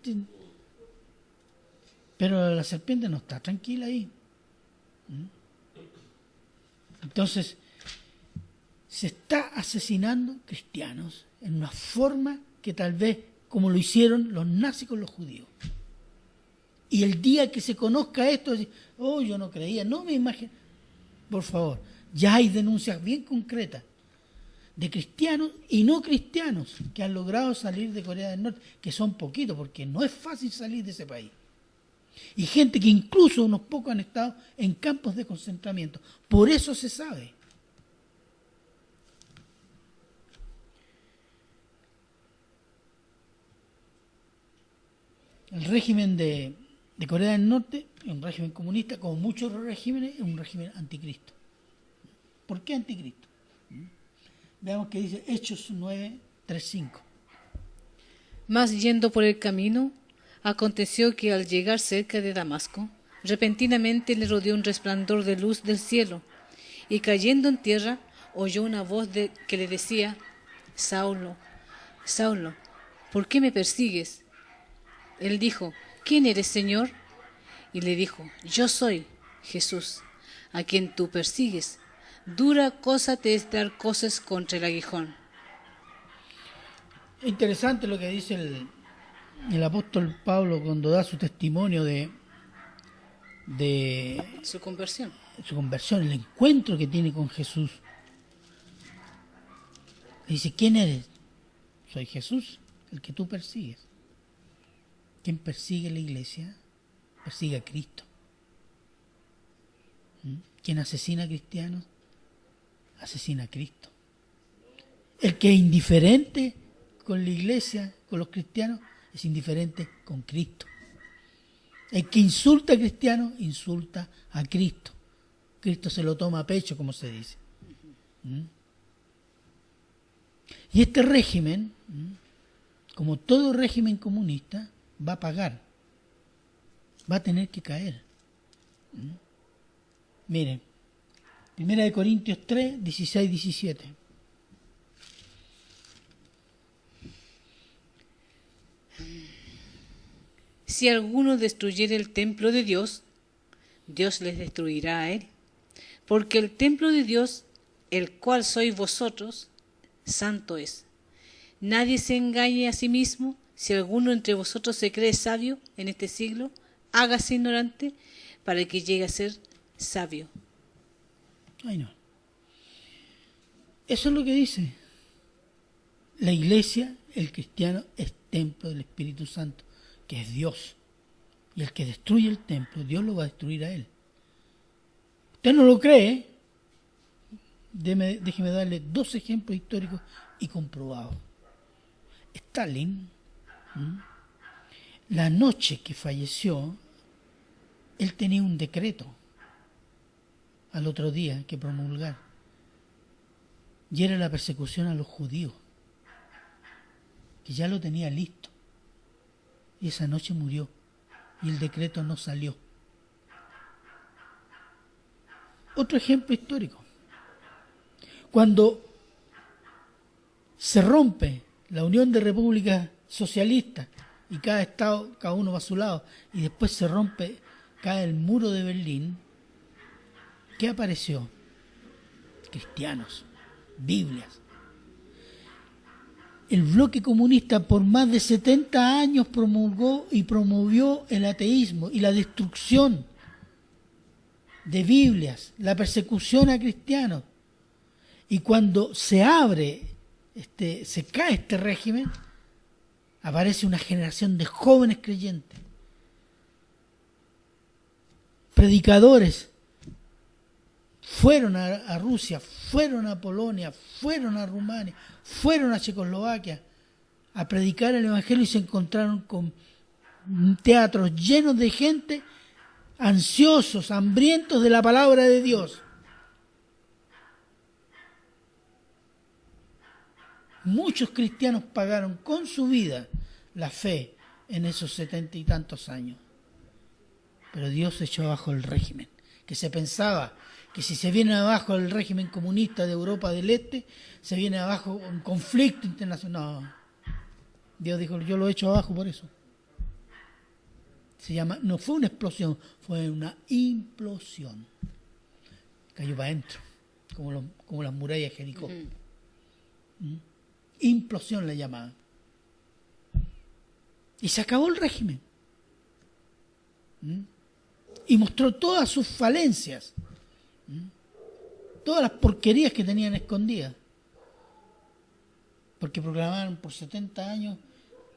S2: Pero la serpiente no está tranquila ahí. Entonces, se está asesinando cristianos en una forma que tal vez como lo hicieron los nazis con los judíos. Y el día que se conozca esto, yo no creía, no me imagino. Por favor, ya hay denuncias bien concretas de cristianos y no cristianos que han logrado salir de Corea del Norte, que son poquitos, porque no es fácil salir de ese país. Y gente que incluso unos pocos han estado en campos de concentramiento. Por eso se sabe. El régimen de Corea del Norte es un régimen comunista, como muchos regímenes, es un régimen anticristo. ¿Por qué anticristo? Veamos que dice Hechos 9:3-5.
S3: Mas yendo por el camino, aconteció que al llegar cerca de Damasco, repentinamente le rodeó un resplandor de luz del cielo, y cayendo en tierra, oyó una voz que le decía: Saulo, Saulo, ¿por qué me persigues? Él dijo: ¿Quién eres, Señor? Y le dijo: Yo soy Jesús, a quien tú persigues. Dura cosa te es dar cosas contra el aguijón.
S2: Es interesante lo que dice el apóstol Pablo cuando da su testimonio de
S3: Su conversión.
S2: su conversión, el encuentro que tiene con Jesús. Le dice: ¿quién eres? Soy Jesús, el que tú persigues. ¿Quién persigue la iglesia? Persigue a Cristo. ¿Quién asesina a cristianos? Asesina a Cristo. El que es indiferente con la iglesia, con los cristianos, es indiferente con Cristo. El que insulta a cristianos, insulta a Cristo. Cristo se lo toma a pecho, como se dice. Y este régimen, como todo régimen comunista, va a pagar. Va a tener que caer. Miren, 1 Corintios 3, 16, 17.
S3: Si alguno destruyere el templo de Dios, Dios les destruirá a él. Porque el templo de Dios, el cual sois vosotros, santo es. Nadie se engañe a sí mismo. Si alguno entre vosotros se cree sabio en este siglo, hágase ignorante para que llegue a ser sabio.
S2: Ay, no. Eso es lo que dice. La iglesia, el cristiano, es templo del Espíritu Santo, que es Dios. Y el que destruye el templo, Dios lo va a destruir a él. ¿Usted no lo cree? Déjeme darle 2 ejemplos históricos y comprobados. Stalin, la noche que falleció, él tenía un decreto al otro día que promulgar. Y era la persecución a los judíos, que ya lo tenía listo. Y esa noche murió y el decreto no salió. Otro ejemplo histórico. Cuando se rompe la Unión de Repúblicas Socialistas y cada estado, cada uno va a su lado, y después se rompe, cae el muro de Berlín, ¿qué apareció? Cristianos, Biblias. El bloque comunista por más de 70 años promulgó y promovió el ateísmo y la destrucción de Biblias, la persecución a cristianos. Y cuando se abre, se cae este régimen, aparece una generación de jóvenes creyentes, predicadores. Fueron a Rusia, fueron a Polonia, fueron a Rumania, fueron a Checoslovaquia a predicar el Evangelio y se encontraron con teatros llenos de gente ansiosos, hambrientos de la palabra de Dios. Muchos cristianos pagaron con su vida la fe en esos 70 y tantos años. Pero Dios echó abajo el régimen, que se pensaba que si se viene abajo el régimen comunista de Europa del Este, se viene abajo un conflicto internacional. No. Dios dijo: yo lo echo abajo por eso. No fue una explosión, fue una implosión. Cayó para adentro, como las murallas de Jericó. Implosión le llamaban. Y se acabó el régimen. Y mostró todas sus falencias. Todas las porquerías que tenían escondidas. Porque proclamaron por 70 años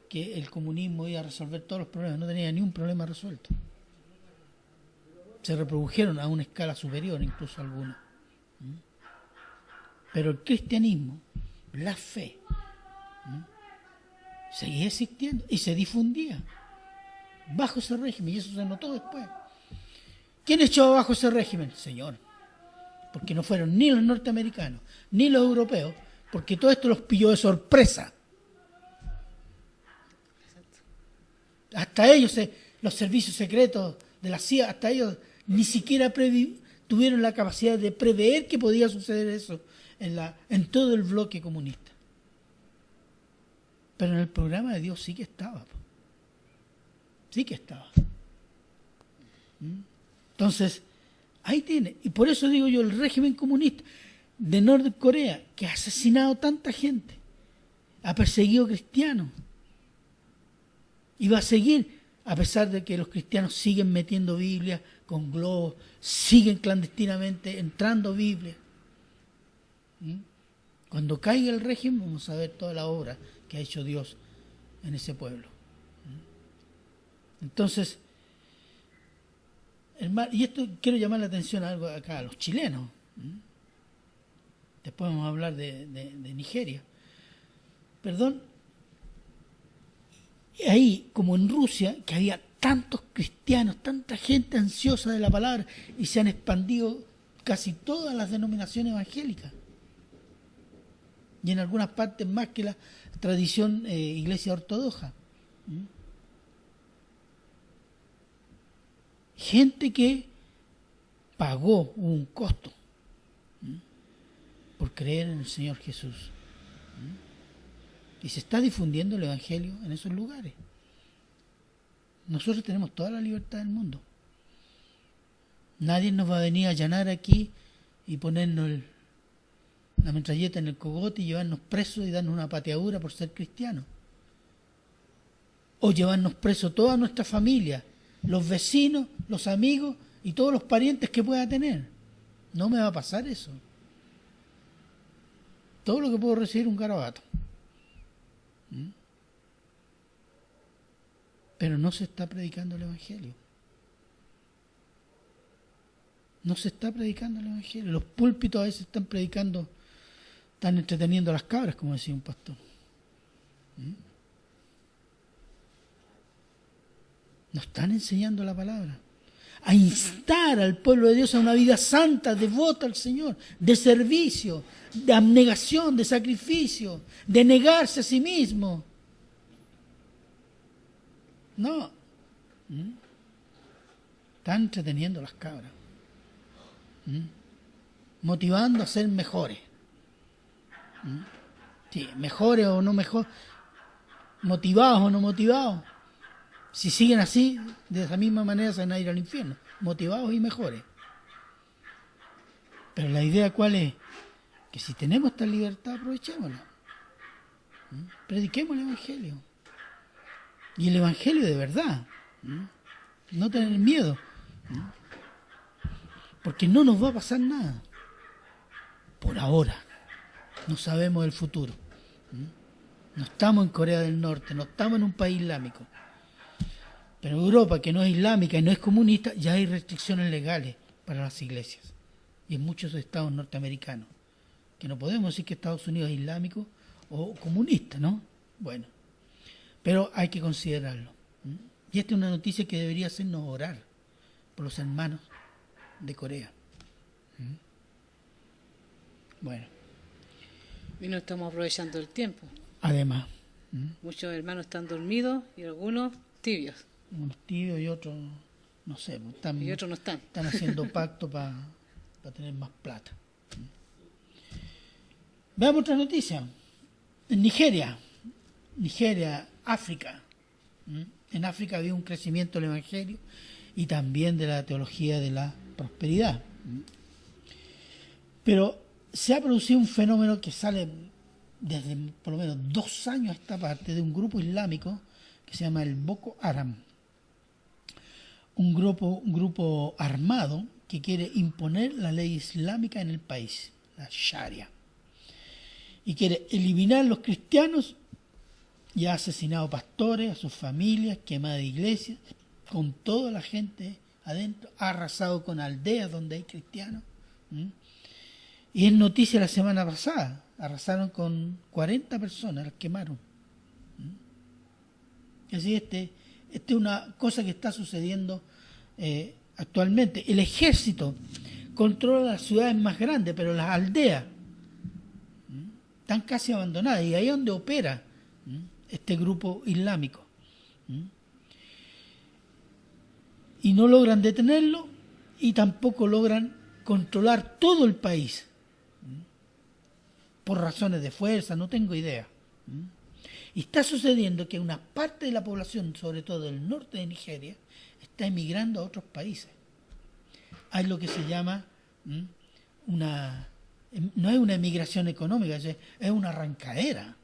S2: que el comunismo iba a resolver todos los problemas. No tenía ni un problema resuelto. Se reprodujeron a una escala superior, incluso algunos. Pero el cristianismo, la fe, seguía existiendo y se difundía bajo ese régimen, y eso se notó después. ¿Quién echó abajo ese régimen? Señor. Porque no fueron ni los norteamericanos ni los europeos, porque todo esto los pilló de sorpresa. Hasta ellos, los servicios secretos de la CIA, hasta ellos ni siquiera tuvieron la capacidad de prever que podía suceder eso en todo el bloque comunista. Pero en el programa de Dios sí que estaba. Sí que estaba. Entonces, ahí tiene. Y por eso digo yo, el régimen comunista de Norcorea, que ha asesinado tanta gente, ha perseguido cristianos, y va a seguir, a pesar de que los cristianos siguen metiendo Biblia con globos, siguen clandestinamente entrando Biblia. Cuando caiga el régimen vamos a ver toda la obra que ha hecho Dios en ese pueblo. Entonces, hermano, y esto quiero llamar la atención a algo acá, a los chilenos. Después vamos a hablar de Nigeria. Perdón, ahí, como en Rusia, que había tantos cristianos, tanta gente ansiosa de la palabra, y se han expandido casi todas las denominaciones evangélicas. Y en algunas partes más que la tradición iglesia ortodoxa. Gente que pagó un costo por creer en el Señor Jesús. Y se está difundiendo el Evangelio en esos lugares. Nosotros tenemos toda la libertad del mundo. Nadie nos va a venir a allanar aquí y ponernos la metralleta en el cogote y llevarnos presos y darnos una pateadura por ser cristianos. O llevarnos presos toda nuestra familia, los vecinos, los amigos y todos los parientes que pueda tener. No me va a pasar eso. Todo lo que puedo recibir un garabato. Pero no se está predicando el Evangelio. No se está predicando el Evangelio. Los púlpitos a veces están predicando, están entreteniendo a las cabras, como decía un pastor. No están enseñando la palabra. A instar al pueblo de Dios a una vida santa, devota al Señor, de servicio, de abnegación, de sacrificio, de negarse a sí mismo. No. Están entreteniendo a las cabras. Motivando a ser mejores. Sí, mejores o no mejores. Motivados o no motivados. Si siguen así, de esa misma manera se van a ir al infierno. Motivados y mejores. Pero la idea cuál es, que si tenemos esta libertad, aprovechémosla. Prediquemos el Evangelio. Y el Evangelio de verdad. No tener miedo. Porque no nos va a pasar nada. Por ahora. No sabemos el futuro. No estamos en Corea del Norte, no estamos en un país islámico. Pero en Europa, que no es islámica y no es comunista, ya hay restricciones legales para las iglesias. Y en muchos estados norteamericanos. Que no podemos decir que Estados Unidos es islámico o comunista, ¿no? Bueno, pero hay que considerarlo. Y esta es una noticia que debería hacernos orar por los hermanos de Corea. Bueno.
S3: Y no estamos aprovechando el tiempo.
S2: Además.
S3: Muchos hermanos están dormidos y algunos tibios.
S2: Unos tibios y otros, no sé,
S3: Y otros no están.
S2: Están haciendo pacto para tener más plata. Veamos otra noticia. En Nigeria, África. En África había un crecimiento del Evangelio y también de la teología de la prosperidad. Pero se ha producido un fenómeno que sale desde por lo menos 2 años a esta parte de un grupo islámico que se llama el Boko Haram. Un grupo armado que quiere imponer la ley islámica en el país, la Sharia. Y quiere eliminar a los cristianos y ha asesinado pastores, a sus familias, quemado iglesias, con toda la gente adentro, ha arrasado con aldeas donde hay cristianos. Y es noticia la semana pasada, arrasaron con 40 personas, las quemaron. Así esta es una cosa que está sucediendo actualmente. El ejército controla las ciudades más grandes, pero las aldeas están casi abandonadas y ahí es donde opera este grupo islámico. Y no logran detenerlo y tampoco logran controlar todo el país. por razones de fuerza, no tengo idea. Y está sucediendo que una parte de la población, sobre todo del norte de Nigeria, está emigrando a otros países. Hay lo que se llama no es una emigración económica, es una arrancadera.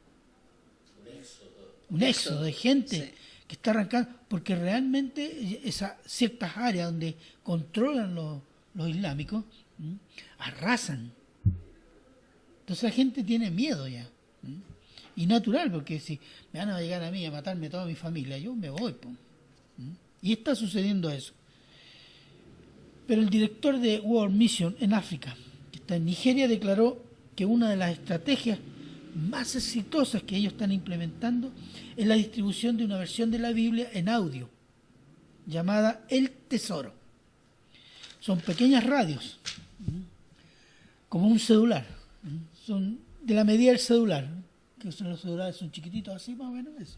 S2: Un éxodo de gente
S3: Sí.
S2: que está arrancando, porque realmente esas ciertas áreas donde controlan los islámicos arrasan. Entonces la gente tiene miedo ya. Y natural, porque si me van a llegar a mí a matarme toda mi familia, yo me voy. Y está sucediendo eso. Pero el director de World Mission en África, que está en Nigeria, declaró que una de las estrategias más exitosas que ellos están implementando es la distribución de una versión de la Biblia en audio, llamada El Tesoro. Son pequeñas radios, como un celular. Son de la medida del celular, que los celulares son chiquititos así, más o menos eso.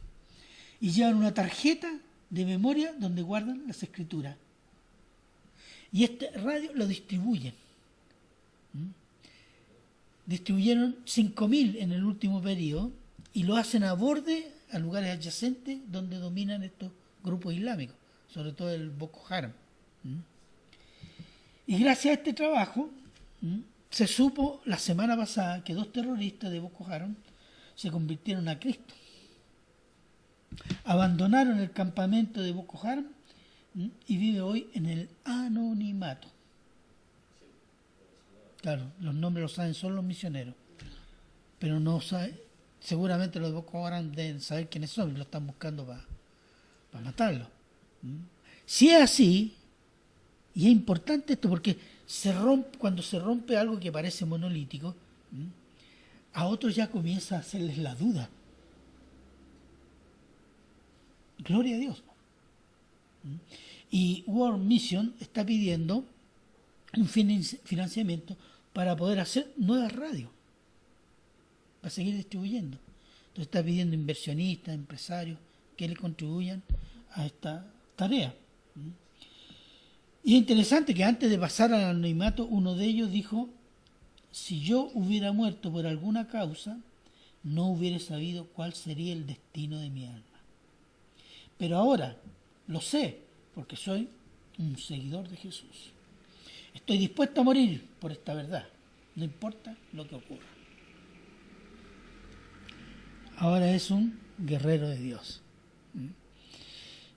S2: Y llevan una tarjeta de memoria donde guardan las escrituras. Y este radio lo distribuyen. Distribuyeron 5.000 en el último periodo y lo hacen a borde, a lugares adyacentes donde dominan estos grupos islámicos, sobre todo el Boko Haram. Y gracias a este trabajo se supo la semana pasada que 2 terroristas de Boko Haram se convirtieron a Cristo. Abandonaron el campamento de Boko Haram y vive hoy en el anonimato. Claro, los nombres los saben solo los misioneros, pero no saben, seguramente los de Boko Haram deben saber quiénes son y lo están buscando para matarlos. Si es así, y es importante esto porque cuando se rompe algo que parece monolítico, a otros ya comienza a hacerles la duda. Gloria a Dios. Y World Mission está pidiendo un financiamiento para poder hacer nuevas radios, para seguir distribuyendo. Entonces está pidiendo inversionistas, empresarios, que le contribuyan a esta tarea. Y es interesante que antes de pasar al anonimato, uno de ellos dijo: si yo hubiera muerto por alguna causa, no hubiera sabido cuál sería el destino de mi alma. Pero ahora lo sé, porque soy un seguidor de Jesús. Estoy dispuesto a morir por esta verdad, no importa lo que ocurra. Ahora es un guerrero de Dios.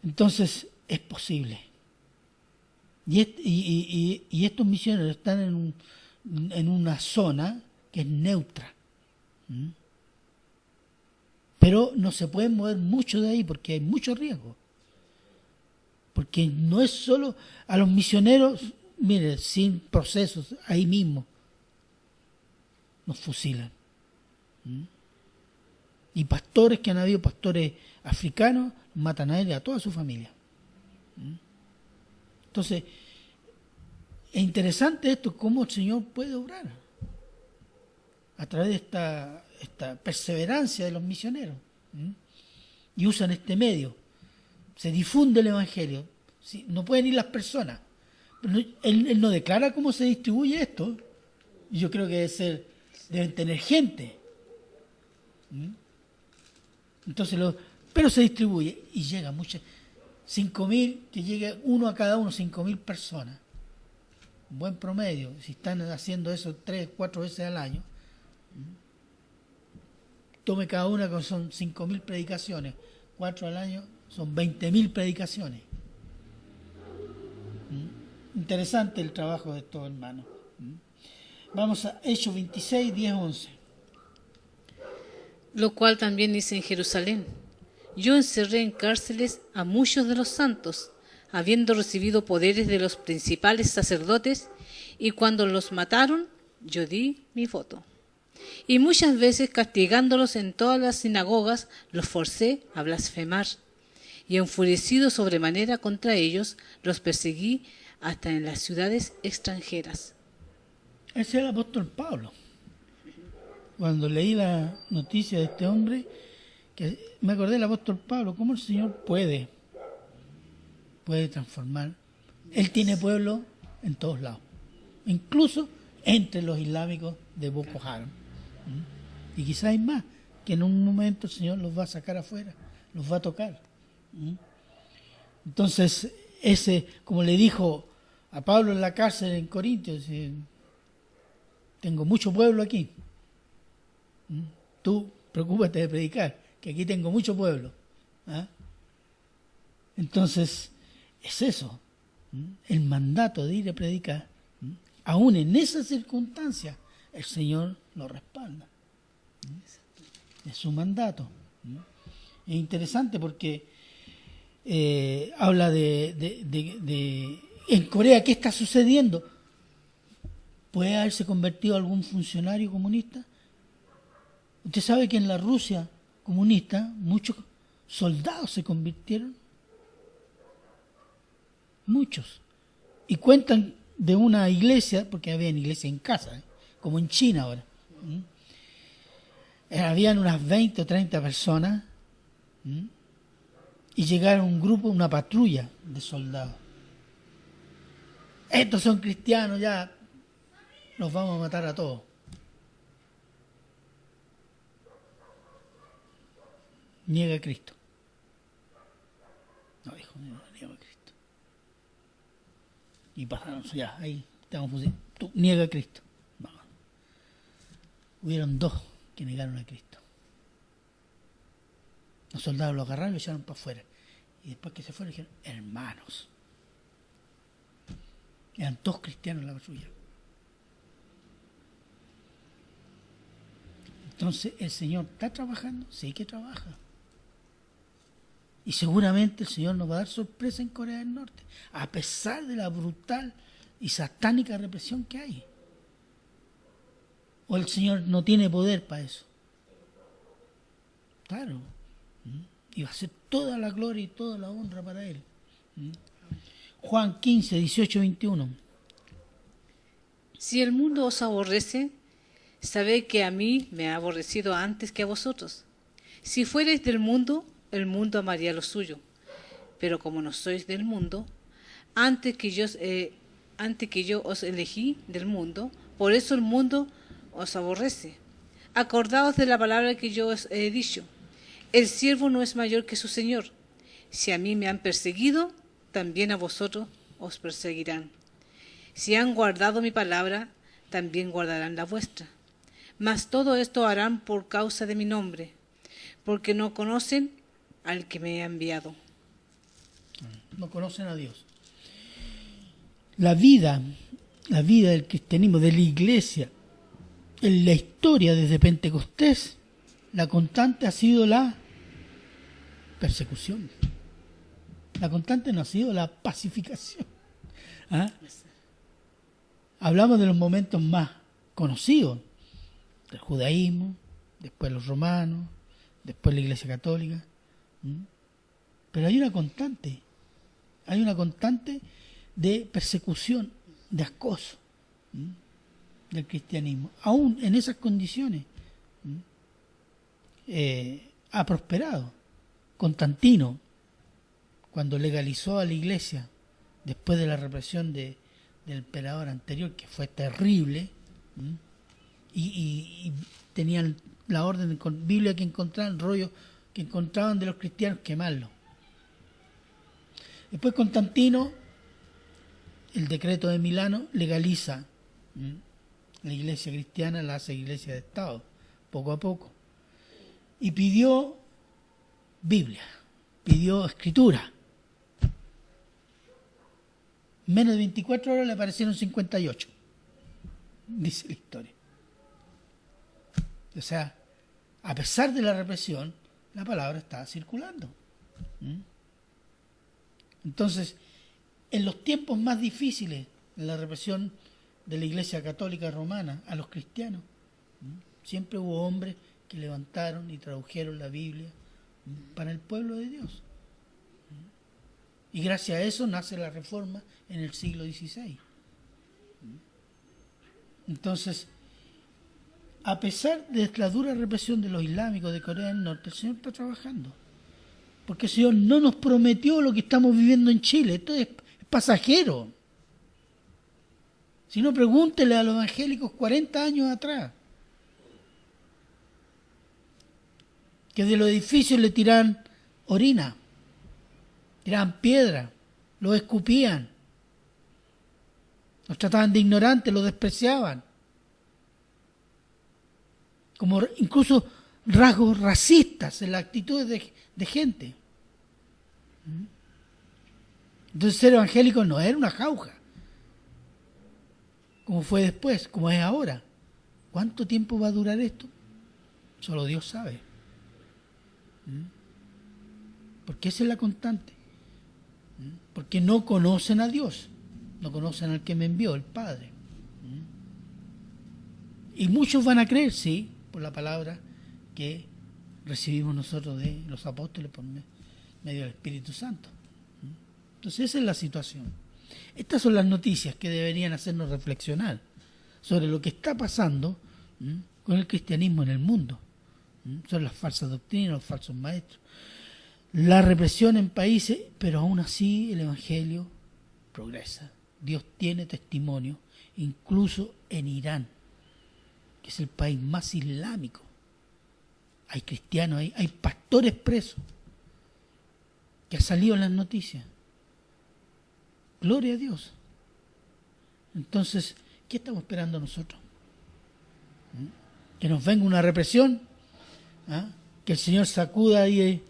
S2: Entonces es posible. Y estos misioneros están en una zona que es neutra. Pero no se pueden mover mucho de ahí porque hay mucho riesgo. Porque no es solo a los misioneros, mire, sin procesos, ahí mismo nos fusilan. Y pastores que han habido, pastores africanos, matan a él y a toda su familia. Entonces, es interesante esto, cómo el Señor puede obrar a través de esta perseverancia de los misioneros. Y usan este medio. Se difunde el Evangelio. ¿Sí? No pueden ir las personas. Pero él no declara cómo se distribuye esto. Yo creo que deben tener gente. Entonces, pero se distribuye y llega mucha. 5.000, que llegue uno a cada uno, 5.000 personas. Un buen promedio. Si están haciendo eso 3, 4 veces al año, tome cada una que son 5.000 predicaciones, 4 al año son 20.000 predicaciones. Interesante el trabajo de estos hermanos. Vamos a Hechos 26, 10, 11.
S3: Lo cual también hice en Jerusalén. Yo encerré en cárceles a muchos de los santos, habiendo recibido poderes de los principales sacerdotes, y cuando los mataron, yo di mi voto. Y muchas veces, castigándolos en todas las sinagogas, los forcé a blasfemar. Y enfurecido sobremanera contra ellos, los perseguí hasta en las ciudades extranjeras.
S2: Ese es el apóstol Pablo. Cuando leí la noticia de este hombre, que me acordé del apóstol Pablo, cómo el Señor puede transformar. Él tiene pueblo en todos lados, incluso entre los islámicos de Boko Haram. Y quizás hay más, que en un momento el Señor los va a sacar afuera, los va a tocar. Entonces, como le dijo a Pablo en la cárcel en Corintios, tengo mucho pueblo aquí. Tú preocúpate de predicar, que aquí tengo mucho pueblo. Entonces, es eso, el mandato de ir a predicar. Aún en esas circunstancias, el Señor lo respalda. Es su mandato. Es interesante porque habla de en Corea, ¿qué está sucediendo? ¿Puede haberse convertido algún funcionario comunista? Usted sabe que en la Rusia comunista muchos soldados se convirtieron. Muchos. Y cuentan de una iglesia, porque había una iglesia en casa, como en China ahora. Habían unas 20 o 30 personas y llegaron un grupo, una patrulla de soldados. Estos son cristianos, ya los vamos a matar a todos. Niega a Cristo. No, hijo mío, no niega a Cristo. Y pasaron, ya, ahí estamos fusilando. Tú, niega a Cristo. No. Hubieron 2 que negaron a Cristo. Los soldados lo agarraron y lo echaron para afuera. Y después que se fueron, dijeron, hermanos. Eran todos cristianos en la patrulla. Entonces, ¿el Señor está trabajando? Sí que trabaja. Y seguramente el Señor nos va a dar sorpresa en Corea del Norte, a pesar de la brutal y satánica represión que hay. ¿O el Señor no tiene poder para eso? Claro. Y va a ser toda la gloria y toda la honra para Él. Juan 15, 18, 21.
S3: Si el mundo os aborrece, sabed que a mí me ha aborrecido antes que a vosotros. Si fuereis del mundo, el mundo amaría lo suyo. Pero como no sois del mundo, antes que yo os elegí del mundo, por eso el mundo os aborrece. Acordaos de la palabra que yo os he dicho. El siervo no es mayor que su señor. Si a mí me han perseguido, también a vosotros os perseguirán. Si han guardado mi palabra, también guardarán la vuestra. Mas todo esto harán por causa de mi nombre, porque no conocen al que me ha enviado.
S2: No conocen a Dios. La vida del cristianismo, de la iglesia, en la historia desde Pentecostés, la constante ha sido la persecución. La constante no ha sido la pacificación. Hablamos de los momentos más conocidos, del judaísmo, después los romanos, después la Iglesia Católica. Pero hay una constante de persecución, de acoso del cristianismo. Aún en esas condiciones ha prosperado. Constantino, cuando legalizó a la Iglesia, después de la represión del emperador anterior, que fue terrible, y tenían la orden de Biblia que encontraban, rollo que encontraban de los cristianos, quemarlo. Después Constantino, el decreto de Milano, legaliza la iglesia cristiana, la hace iglesia de Estado, poco a poco. Y pidió Biblia, pidió escritura. Menos de 24 horas le aparecieron 58, dice la historia. O sea, a pesar de la represión, la palabra estaba circulando. Entonces, en los tiempos más difíciles de la represión de la Iglesia Católica Romana a los cristianos, siempre hubo hombres que levantaron y tradujeron la Biblia para el pueblo de Dios. Y gracias a eso nace la Reforma en el siglo XVI. Entonces, a pesar de la dura represión de los islámicos de Corea del Norte, el Señor está trabajando. Porque el Señor no nos prometió lo que estamos viviendo en Chile. Esto es pasajero. Si no, pregúntele a los evangélicos 40 años atrás. que de los edificios le tiraban orina, tiraban piedra, los escupían, los trataban de ignorantes, los despreciaban. Como incluso rasgos racistas en las actitudes de gente. Entonces ser evangélico no era una jauja, como fue después, como es ahora. ¿Cuánto tiempo va a durar esto? Solo Dios sabe. Porque esa es la constante. Porque no conocen a Dios, no conocen al que me envió, el Padre. Y muchos van a creer, sí, por la palabra que recibimos nosotros de los apóstoles por medio del Espíritu Santo. Entonces esa es la situación. Estas son las noticias que deberían hacernos reflexionar sobre lo que está pasando con el cristianismo en el mundo, sobre las falsas doctrinas, los falsos maestros, la represión en países, pero aún así el Evangelio progresa. Dios tiene testimonio, incluso en Irán, que es el país más islámico. Hay cristianos, hay pastores presos, que ha salido en las noticias. Gloria a Dios. Entonces, ¿qué estamos esperando nosotros? ¿Que nos venga una represión? ¿Ah? ¿Que el Señor sacuda ahí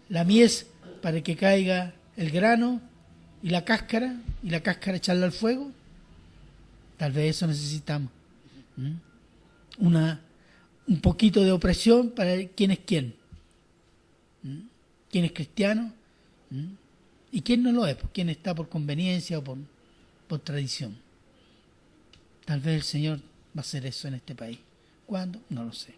S2: la mies para que caiga el grano y la cáscara echarla al fuego? Tal vez eso necesitamos. Un poquito de opresión para ver quién es quién. ¿Quién es cristiano? ¿Y quién no lo es? ¿Quién está por conveniencia o por tradición? Tal vez el Señor va a hacer eso en este país. ¿Cuándo? No lo sé.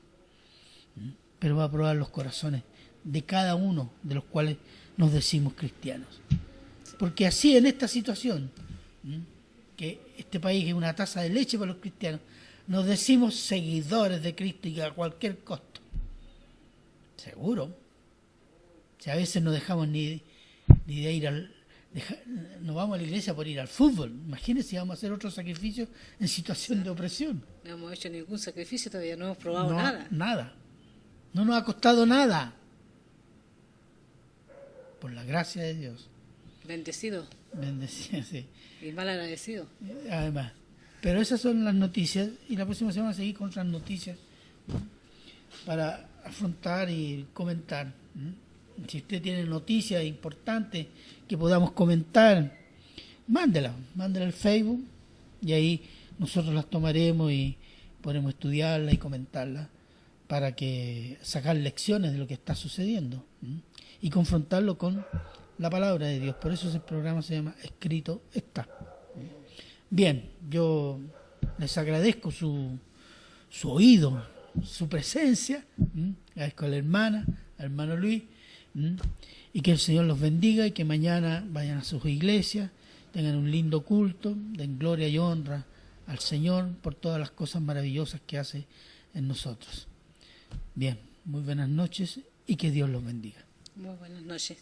S2: Pero va a probar los corazones de cada uno de los cuales nos decimos cristianos. Porque así en esta situación, que este país es una taza de leche para los cristianos, nos decimos seguidores de Cristo y a cualquier costo. Seguro. Si a veces no dejamos ni de ir no vamos a la iglesia por ir al fútbol. Imagínense si vamos a hacer otro sacrificio en situación de opresión.
S3: No hemos hecho ningún sacrificio todavía, no hemos probado nada.
S2: Nada. No nos ha costado nada. Por la gracia de Dios.
S3: Bendecido.
S2: Bendecido, sí.
S3: Y mal agradecido.
S2: Además. Pero esas son las noticias y la próxima semana vamos a seguir con otras noticias para afrontar y comentar. Si usted tiene noticias importantes que podamos comentar, mándela al Facebook y ahí nosotros las tomaremos y podremos estudiarla y comentarla para que sacar lecciones de lo que está sucediendo y confrontarlo con la palabra de Dios. Por eso ese programa se llama Escrito está. Bien, yo les agradezco su oído, su presencia, agradezco a la hermana, al hermano Luis, y que el Señor los bendiga y que mañana vayan a sus iglesias, tengan un lindo culto, den gloria y honra al Señor por todas las cosas maravillosas que hace en nosotros. Bien, muy buenas noches y que Dios los bendiga.
S3: Muy buenas noches.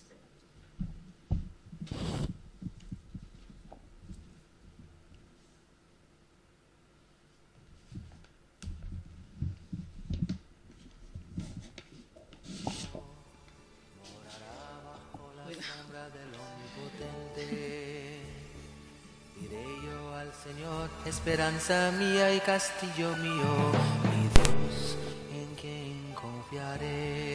S1: Señor, esperanza mía y castillo mío, mi Dios en quien confiaré.